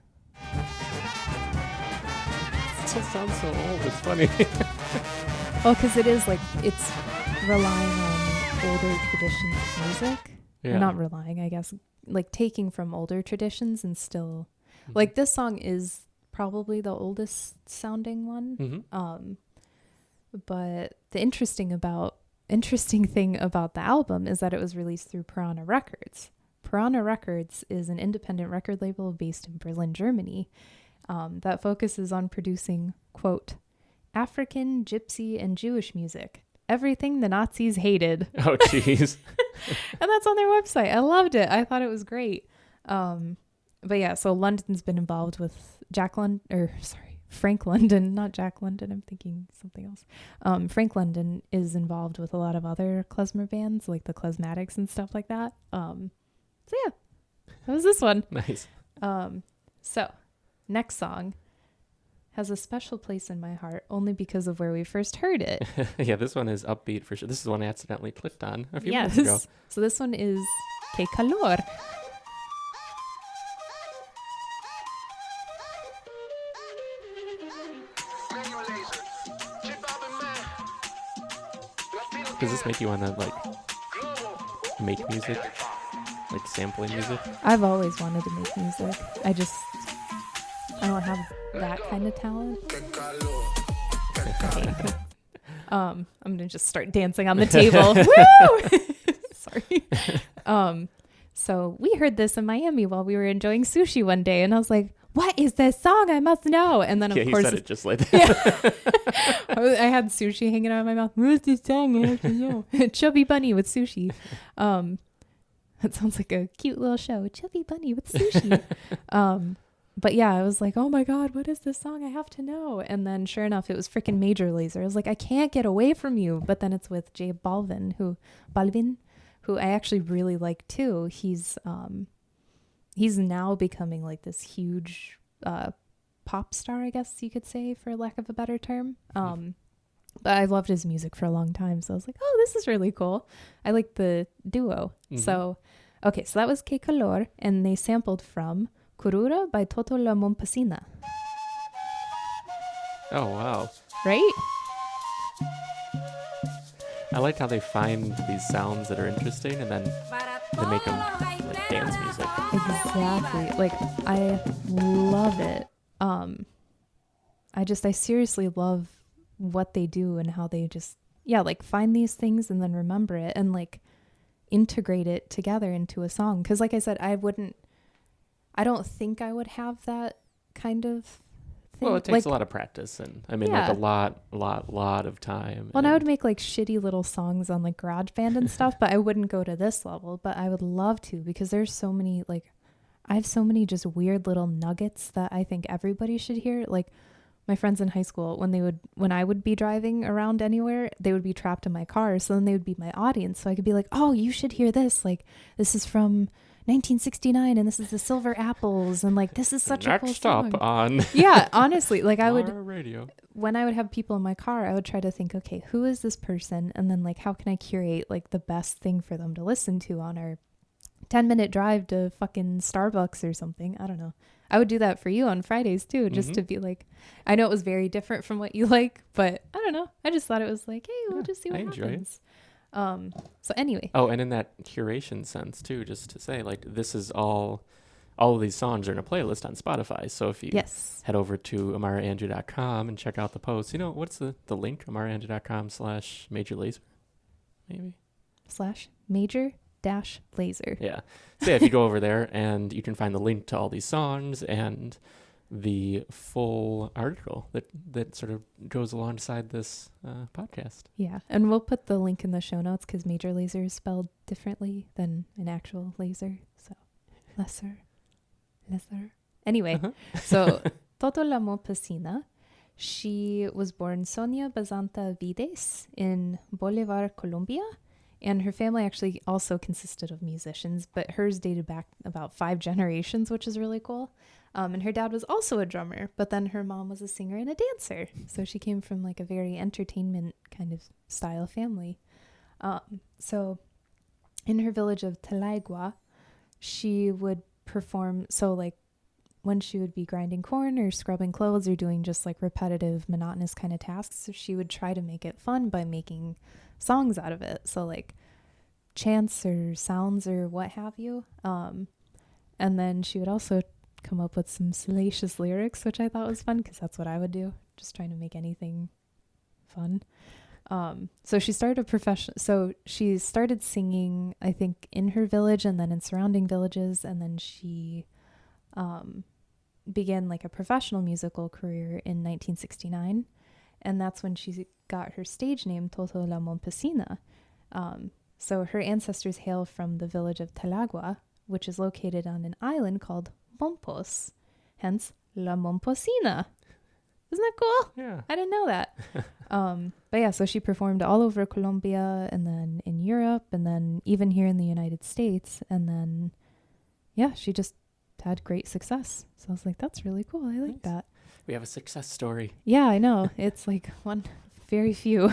It still sounds so old. It's funny. Well, because it is like it's relying on older traditions of music. Yeah. Or not relying, I guess, like taking from older traditions and still like this song is probably the oldest sounding one. But the interesting thing about the album is that it was released through Piranha Records. Piranha Records is an independent record label based in Berlin, Germany, that focuses on producing, quote, African, Gypsy, and Jewish music. Everything the Nazis hated. Oh, jeez. And that's on their website. I loved it. I thought it was great. But yeah, so London's been involved with Frank London, not Jack London. I'm thinking something else. Frank London is involved with a lot of other klezmer bands, like the Klezmatics and stuff like that. So yeah, that was this one. Nice. So next song has a special place in my heart only because of where we first heard it. Yeah, this one is upbeat for sure. This is the one I accidentally clicked on a few minutes ago. So this one is Que Calor. Does this make you want to like make music, like sampling music? I've always wanted to make music. I don't have that kind of talent. Okay. I'm gonna just start dancing on the table. Woo! Sorry. So we heard this in Miami while we were enjoying sushi one day, and I was like, "What is this song? I must know." And then of course, he said it just like that. Yeah. I had sushi hanging out of my mouth. What's this song? I have to know. Chubby Bunny with sushi. That sounds like a cute little show. Chubby Bunny with sushi. But yeah, I was like, oh my God, what is this song? I have to know. And then sure enough, it was freaking Major Lazer. I was like, I can't get away from you. But then it's with J Balvin, who I actually really like too. He's now becoming like this huge pop star, I guess you could say, for lack of a better term. But I've loved his music for a long time. So I was like, oh, this is really cool. I like the duo. Mm-hmm. So that was Que Calor. And they sampled from Curura by Toto La Mompasina. Oh, wow. Right? I like how they find these sounds that are interesting and then they make them like dance music. Exactly. Like, I love it. I seriously love what they do and how they just, like find these things and then remember it and like integrate it together into a song. Because like I said, I don't think I would have that kind of thing. Well, it takes a lot of practice and like a lot of time. Well, and I would make like shitty little songs on like GarageBand and stuff, but I wouldn't go to this level, but I would love to because there's so many I have so many just weird little nuggets that I think everybody should hear. Like my friends in high school, when I would be driving around anywhere, they would be trapped in my car. So then they would be my audience. So I could be like, oh, you should hear this. Like, this is from 1969 and this is the Silver Apples. And like, this is such a cool song. Next stop on. Yeah, honestly, like radio. When I would have people in my car, I would try to think, okay, who is this person? And then like, how can I curate like the best thing for them to listen to on our 10-minute drive to fucking Starbucks or something? I don't know. I would do that for you on Fridays too, just to be like, I know it was very different from what you like, but I don't know. I just thought it was like, hey, we'll just see what happens. So anyway. Oh, and in that curation sense too, just to say like, this is all of these songs are in a playlist on Spotify. So if you head over to amaraandrew.com and check out the post, what's the link? amaraandrew.com/Major Lazer, maybe? /Major-Lazer. Yeah. So if you go over there and you can find the link to all these songs and the full article that sort of goes alongside this podcast. Yeah. And we'll put the link in the show notes because Major Lazer is spelled differently than an actual laser. So lesser. Anyway, so Toto La Mompasina, she was born Sonia Bazanta Vides in Bolivar, Colombia. And her family actually also consisted of musicians, but hers dated back about 5 generations, which is really cool. And her dad was also a drummer, but then her mom was a singer and a dancer. So she came from like a very entertainment kind of style family. So in her village of Talaigua, she would perform. So like when she would be grinding corn or scrubbing clothes or doing just like repetitive, monotonous kind of tasks, so she would try to make it fun by making songs out of it. So like chants or sounds or what have you. And then she would also come up with some salacious lyrics, which I thought was fun because that's what I would do. Just trying to make anything fun. So she started singing, I think, in her village and then in surrounding villages, and then she began like a professional musical career in 1969, and that's when she got her stage name Toto la Montpesina. So her ancestors hail from the village of Talagua, which is located on an island called Mompos, hence La Montpesina. Isn't that cool? Yeah. I didn't know that. But yeah, so she performed all over Colombia and then in Europe and then even here in the United States. And then, yeah, she just had great success. So I was like, that's really cool. I like that. We have a success story. Yeah, I know. It's like one, very few.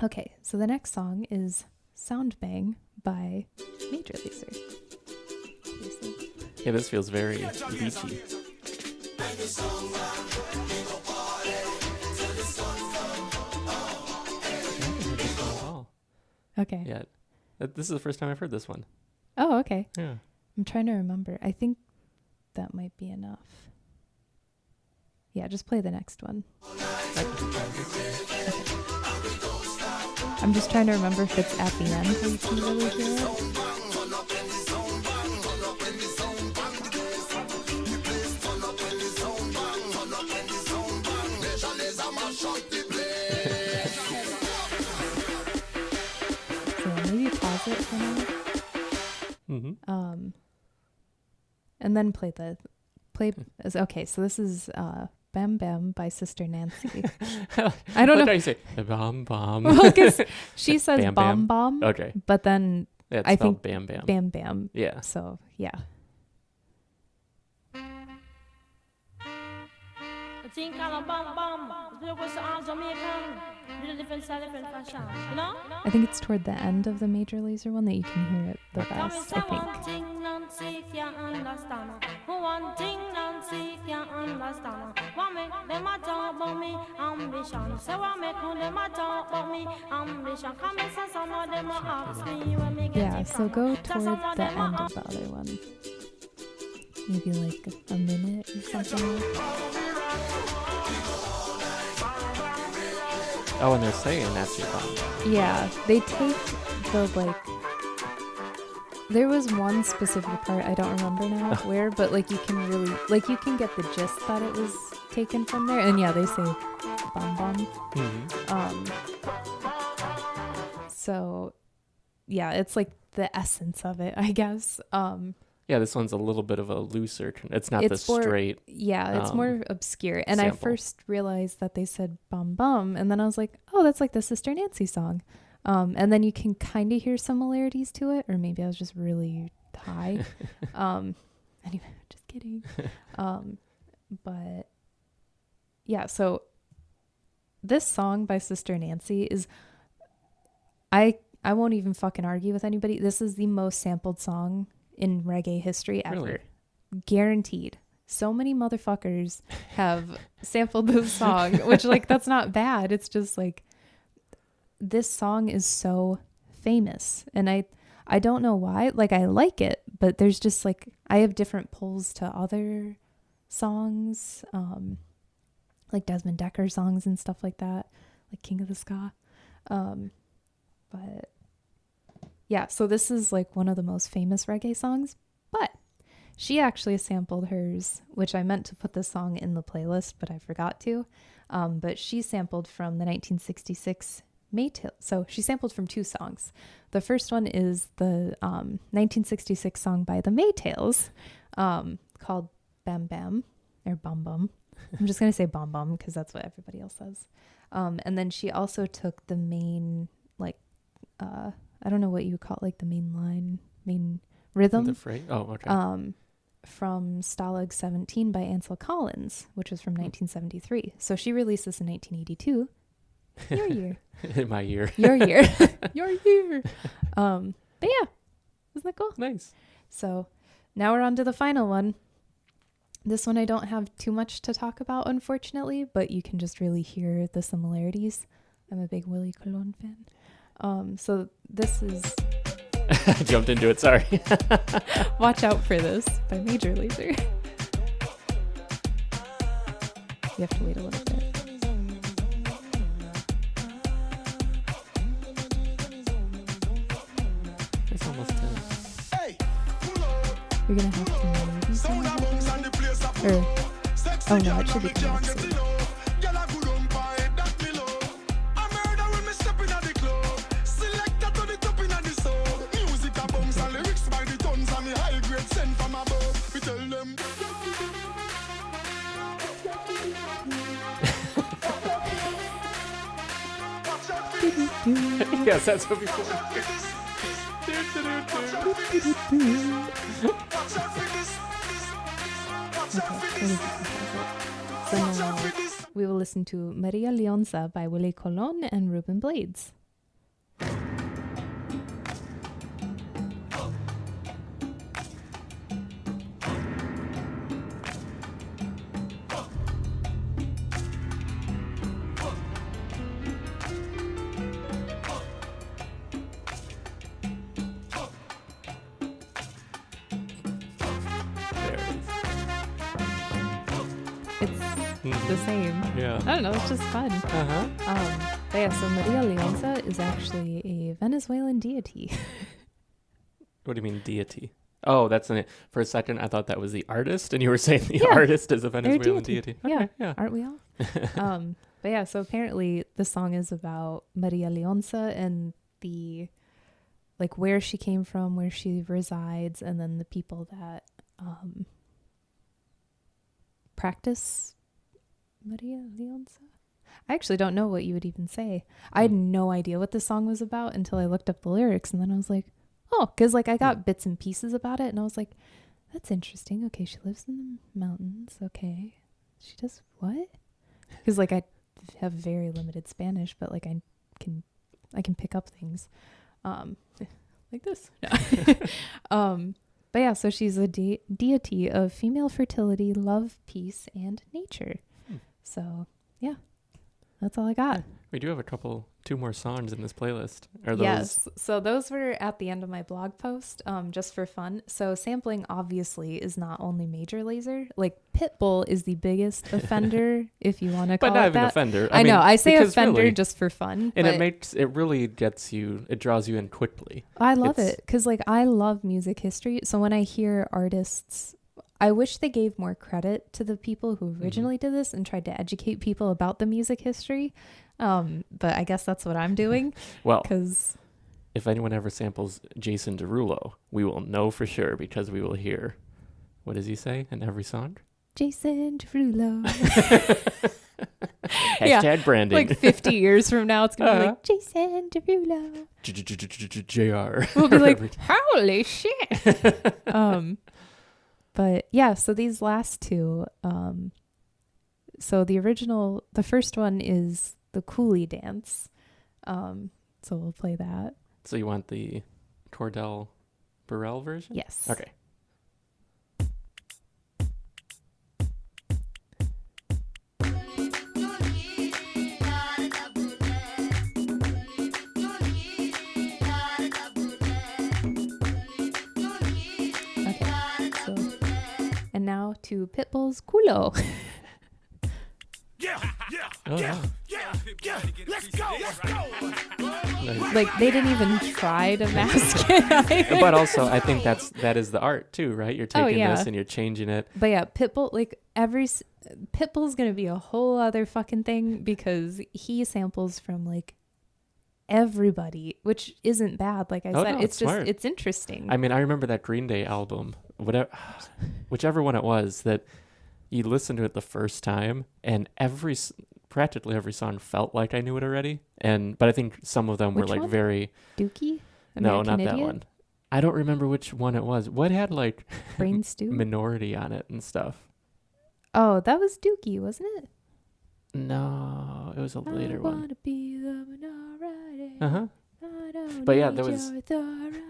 Okay, so the next song is Sound Bang by Major Lazer. Obviously. Yeah, this feels very beachy. Okay. Yeah, this is the first time I've heard this one. Oh, okay. Yeah. I'm trying to remember. I think that might be enough. Yeah, just play the next one. Okay. I'm just trying to remember if it's at the end where you can really hear it. So maybe pause it for now. Mm-hmm. And then play. Okay, so this is Bam Bam by Sister Nancy. I don't know. What do you say? Bam Bam. Well, because she says Bam Bam Bam. Bam, Okay. but then Yeah, it's I spelled think Bam Bam. Bam Bam. Yeah. So, yeah. Think kind of bam bam. It was all Jamaican. Little different style, different fashion. You know? I think it's toward the end of the Major Lazer one that you can hear it the best, I think. One thing Nancy can't understand. One thing Nancy can't understand. What make them a talk about me ambition? Say what make them a talk about me ambition? Come and say some of them a ask me when me get Yeah, it so from. go Say toward some of the them a end of the other one. Maybe like a minute or something. Oh, and they're saying that's your bomb. Yeah, they take the like. There was one specific part, I don't remember now where, but like you can really, like you can get the gist that it was taken from there. And yeah, they say bum bum. Mm-hmm. So yeah, it's like the essence of it, I guess. Yeah, this one's a little bit of a looser. It's not the more, straight. Yeah, it's more obscure. And sample. I first realized that they said bum bum, and then I was like, oh, that's like the Sister Nancy song. And then you can kind of hear similarities to it, or maybe I was just really high. Anyway, just kidding. But yeah, so this song by Sister Nancy is, I won't even fucking argue with anybody. This is the most sampled song in reggae history ever. Really? Guaranteed. So many motherfuckers have sampled this song, which like that's not bad. It's just like this song is so famous, and I don't know why. Like I like it, but there's just like I have different pulls to other songs, like Desmond Decker songs and stuff like that, like King of the Ska. But yeah, so this is like one of the most famous reggae songs, but she actually sampled hers, which I meant to put this song in the playlist, but I forgot to. But she sampled from the 1966 Maytals. So she sampled from two songs. The first one is the 1966 song by the Maytals called Bam Bam, or Bum Bum. I'm just going to say Bum Bum because that's what everybody else says. And then she also took the main, like, I don't know what you would call it, like the main rhythm. The phrase? Oh, okay. From Stalag 17 by Ansel Collins, which was from 1973. So she released this in 1982. Your year. In my year. Your year. Your year. But yeah, isn't that cool? Nice. So now we're on to the final one. This one I don't have too much to talk about, unfortunately, but you can just really hear the similarities. I'm a big Willie Colon fan. So this is... I jumped into it, sorry. Watch Out for This by Major Lazer. You have to wait a little bit. You're gonna have to maybe sing that. Or oh no, it should be coming up soon. Yes, that's what we call So now we will listen to Maria Leonza by Willie Colon and Ruben Blades. The same. Yeah. I don't know, it's just fun. But yeah, so Maria Leonza is actually a Venezuelan deity. What do you mean deity? Oh, that's an. For a second, I thought that was the artist, and you were saying the Yeah, artist is a Venezuelan deity. deity. Okay, yeah. Aren't we all? But yeah, so apparently the song is about Maria Leonza and the, like, where she came from, where she resides, and then the people that practice Maria Leonza. I actually don't know what you would even say. I had no idea what this song was about until I looked up the lyrics, and then I was like, oh, because like I got bits and pieces about it, and I was like, that's interesting. Okay, she lives in the mountains. Okay, she does what? Because like I have very limited Spanish, but like I can pick up things, like this. But yeah, so she's a deity of female fertility, love, peace, and nature. So yeah, that's all I got. We do have two more songs in this playlist. Are those? Yes. So those were at the end of my blog post, just for fun. So sampling obviously is not only Major Lazer. Like Pitbull is the biggest offender, if you want to call it that. But not even offender. I know. I say because offender really, just for fun. and it really it draws you in quickly. I love it because like I love music history. So when I hear artists, I wish they gave more credit to the people who originally did this and tried to educate people about the music history. But I guess that's what I'm doing. Well, because if anyone ever samples Jason Derulo, we will know for sure because we will hear, what does he say in every song? Jason Derulo. Hashtag branding. Like 50 years from now, it's going to be like, Jason Derulo. JR. We'll be like, holy shit. But yeah, so these last two, so the first one is the Coolie Dance. So we'll play that. So you want the Cordell Burrell version? Yes. Okay. And now to Pitbull's Culo. Let's go. Like they didn't even try to mask it. But also, I think that is the art too, right? You're taking yeah. this and you're changing it. But yeah, Pitbull, like Pitbull's gonna be a whole other fucking thing because he samples from like everybody, which isn't bad. Like I said, no, it's just smart. it's interesting. I mean, I remember that Green Day album, whichever one it was, that you listened to it the first time, and practically every song felt like I knew it already. But I think some of them Which were like one? very Dookie? no, American not that Idiot? one. I don't remember which one it was. What had like Brain Stew? Minority on it and stuff? Oh, that was Dookie, wasn't it? No, it was a later I one. wanna be the minority. Uh-huh. I don't But yeah, need there was- your authority.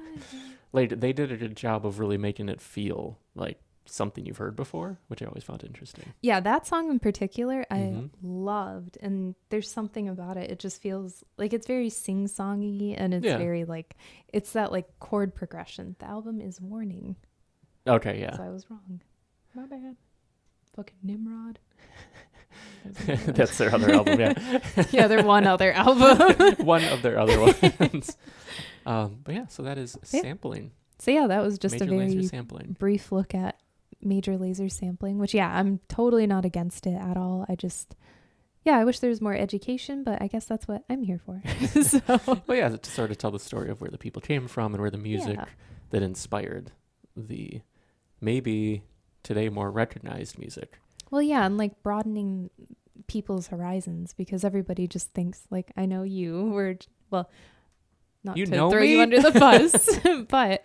Like they did a good job of really making it feel like something you've heard before, which I always found interesting. Yeah, that song in particular I Mhm. loved, and there's something about it. It just feels like it's very sing-songy, and it's Yeah. very like it's that like chord progression. The album is Warning, Okay, yeah. so I was wrong. My bad. Fucking Nimrod. That's their other album, yeah. Yeah, they're one other album. One of their other ones. But yeah, so that is sampling. So yeah, that was just Major a Lazer very sampling. brief look at Major Lazer sampling, which I'm totally not against it at all. I wish there was more education, but I guess that's what I'm here for. So Well, yeah, to sort of tell the story of where the people came from and where the music Yeah. that inspired the maybe today more recognized music. well, yeah, and like broadening people's horizons, because everybody just thinks like, I know you were, well, not You to know throw me? you under the bus, but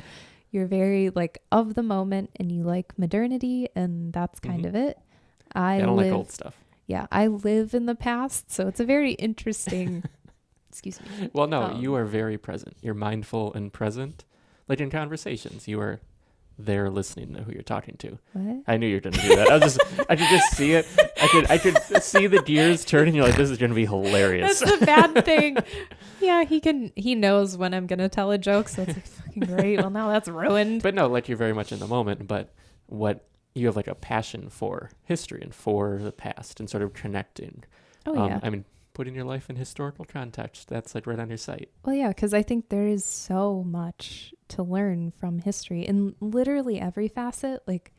you're very like of the moment and you like modernity, and that's kind Mhm. of it. I don't like old stuff. Yeah, I live in the past, so it's a very interesting. Excuse me. Well, no, you Um, are very present. You're mindful and present. Like in conversations, you are there listening to who you're talking to. What? I knew you were going to do that. I could just see it. I could see the gears turning. You're like, this is going to be hilarious. That's the bad thing. Yeah, he knows when I'm gonna tell a joke, so it's like fucking great. Well, now that's ruined. But no, like you're very much in the moment. But what you have like a passion for history and for the past and sort of connecting. Oh yeah. I mean, putting your life in historical context. That's like right on your site. Well, yeah, because I think there is so much to learn from history in literally every facet. Like,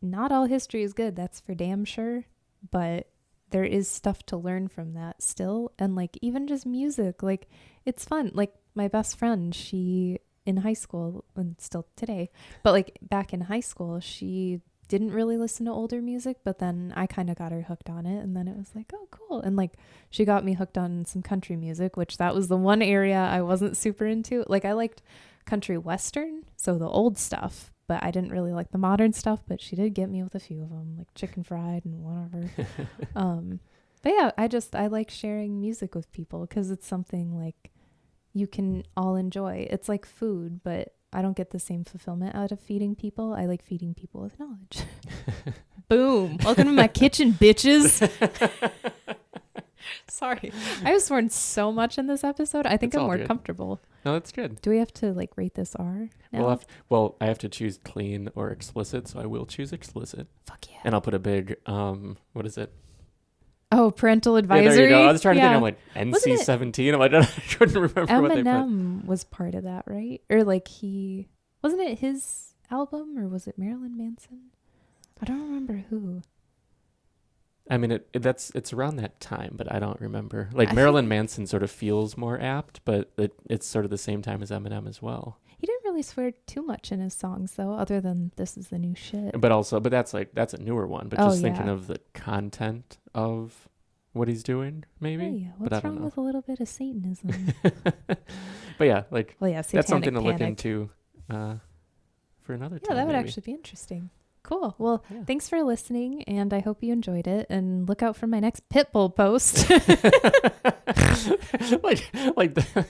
not all history is good, that's for damn sure. But there is stuff to learn from that still. And, like, even just music, like, it's fun. Like, my best friend, she, in high school, and still today, but, like, back in high school, she didn't really listen to older music, but then I kind of got her hooked on it, and then it was like, oh, cool. And like she got me hooked on some country music, which that was the one area I wasn't super into. Like, I liked country western, so the old stuff, but I didn't really like the modern stuff. But she did get me with a few of them, like Chicken Fried and whatever. But yeah, I like sharing music with people because it's something like you can all enjoy. It's like food, but I don't get the same fulfillment out of feeding people. I like feeding people with knowledge. Boom. Welcome to my kitchen, bitches. Sorry. I have sworn so much in this episode. I think It's I'm all more good. comfortable. No, that's good. Do we have to like rate this R now? Well, I have to choose clean or explicit, so I will choose explicit. Fuck yeah. And I'll put a big, what is it? Oh, parental advisory. Yeah, there you go. I was trying to think. Yeah. I'm like, Wasn't it- NC-17. I'm like, I couldn't remember what they put. Eminem was part of that, right? Or like wasn't it his album, or was it Marilyn Manson? I don't remember who. I mean, it's around that time, but I don't remember. Like I Marilyn think- Manson sort of feels more apt, but it's sort of the same time as Eminem as well. He didn't really swear too much in his songs, though, other than "This is the new shit." But that's a newer one. But Oh, just thinking yeah. of the content of what he's doing, maybe. Oh, yeah. But I What's don't wrong know. with a little bit of Satanism? But yeah, like Well, yeah, that's something to Satanic look Panic. into for another time. Yeah, that would maybe. actually be interesting. Cool. Well, Yeah. thanks for listening, and I hope you enjoyed it. And look out for my next Pitbull post. like the,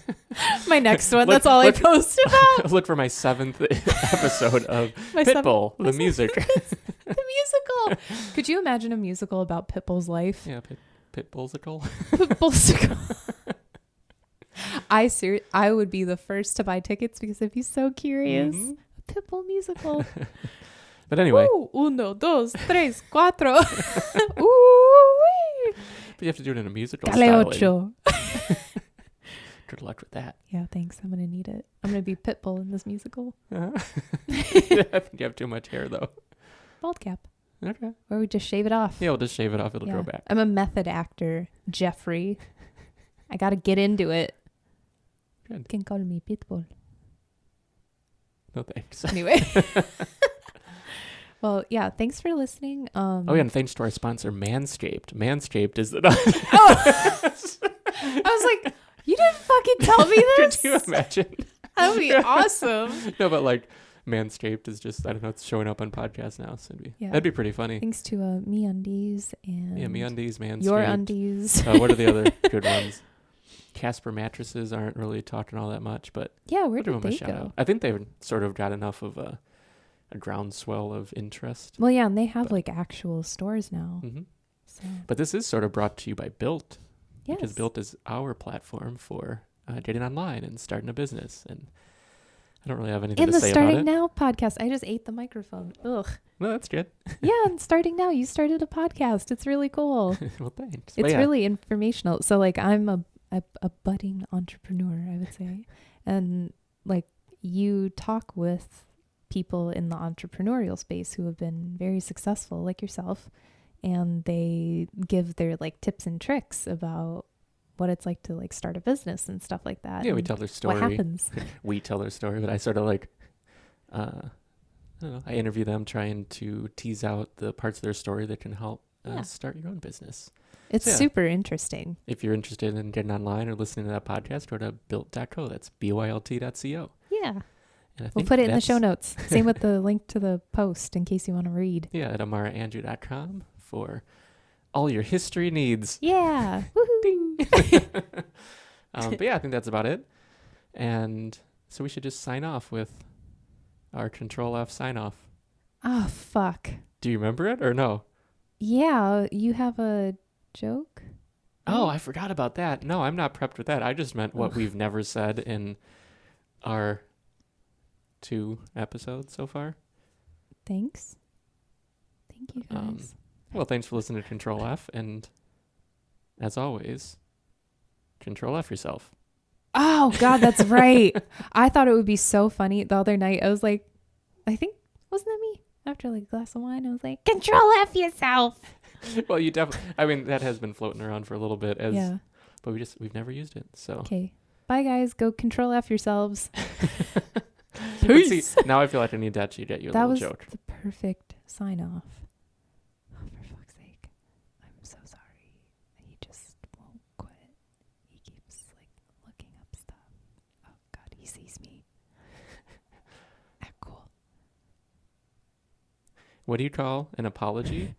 My next one. Look- That's all look- I post about. look for my 7th episode of My Pitbull, my the music. The musical. Could you imagine a musical about Pitbull's life? Yeah, Pitbullsicle. Pitbullsicle. I would be the first to buy tickets because I'd be so curious. Mhm. A Pitbull musical. But anyway, Uno, dos, tres, cuatro. Ooh. but you have to do it in a musical Cale style. ocho. Good luck with that. Yeah, thanks. I'm gonna need it. I'm gonna be Pitbull in this musical. I think you have too much hair though. Bald cap. Okay. Or we just shave it off. Yeah, we'll just shave it off. It'll Yeah. grow back. I'm a method actor, Jeffrey. I gotta get into it. Good. You can call me Pitbull. No thanks. Anyway. Well, yeah, thanks for listening. Oh yeah, and thanks to our sponsor, Manscaped. Manscaped is the. I was like, you didn't fucking tell me this? Could you imagine? That would be awesome. No, but like Manscaped is just, I don't know, it's showing up on podcasts now, so Yeah. that'd be pretty funny. Thanks to MeUndies and Yeah, MeUndies, Manscaped. Your Undies. What are the other good ones? Casper mattresses aren't really talking all that much, but Yeah, where we'll give did them a they shout go? out. I think they've sort of got enough of a groundswell of interest. Well, yeah, and they have But- like actual stores now. Hmm. So But this is sort of brought to you by Built, yes. because Built is our platform for getting online and starting a business. And I don't really have anything in to the say about Starting it. Now podcast. I just ate the microphone. Ugh. No, that's good. Yeah, and Starting Now, you started a podcast. It's really cool. Well, thanks. But It's yeah, really informational. So like I'm a budding entrepreneur, I would say. And like you talk with people in the entrepreneurial space who have been very successful, like yourself, and they give their like tips and tricks about what it's like to like start a business and stuff like that. Yeah, we and tell their story. what happens. We tell their story, but I sort of like, I don't know, I interview them trying to tease out the parts of their story that can help start your own business. It's So, yeah. super interesting. If you're interested in getting online or listening to that podcast, go to built.co. That's BYLT.co. Yeah. And I We'll think put it in the that's- show notes. Same with the link to the post in case you want to read. Yeah, at amaraandrew.com for all your history needs. Yeah. Woohoo. But yeah, I think that's about it. And so we should just sign off with our Ctrl-F sign off. Oh, fuck. Do you remember it or no? Yeah. You have a joke? Oh, I forgot about that. No, I'm not prepped with that. I just meant what we've never said in our 2 episodes so far. Thanks. Thank you guys. Well, thanks for listening to Ctrl-F. And as always, Ctrl-F yourself. Oh, God, that's right. I thought it would be so funny. The other night, I was like, I think, wasn't that me? After like a glass of wine, I was like, Ctrl-F yourself. Well, you definitely, I mean, that has been floating around for a little bit, Yeah. but we've never used it. So, Okay. Bye, guys. Go Ctrl-F yourselves. But see, now I feel like I need to actually get you a That little was joke. the perfect sign off. Oh, for fuck's sake. I'm so sorry. He just won't quit. He keeps like looking up stuff. Oh, God, he sees me. Cool. What do you call an apology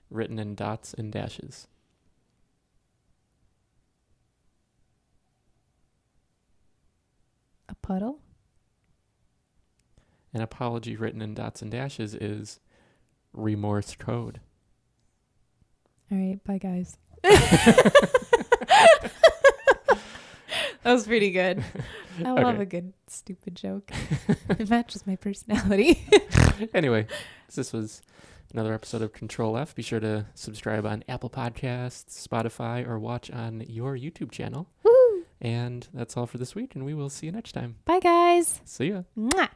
written in dots and dashes? A puddle? An apology written in dots and dashes is remorse code. All right. Bye, guys. That was pretty good. I love Okay. a good stupid joke. It matches my personality. Anyway, this was another episode of Ctrl-F. Be sure to subscribe on Apple Podcasts, Spotify, or watch on your YouTube channel. Woo! And that's all for this week, and we will see you next time. Bye, guys. See ya. Mwah.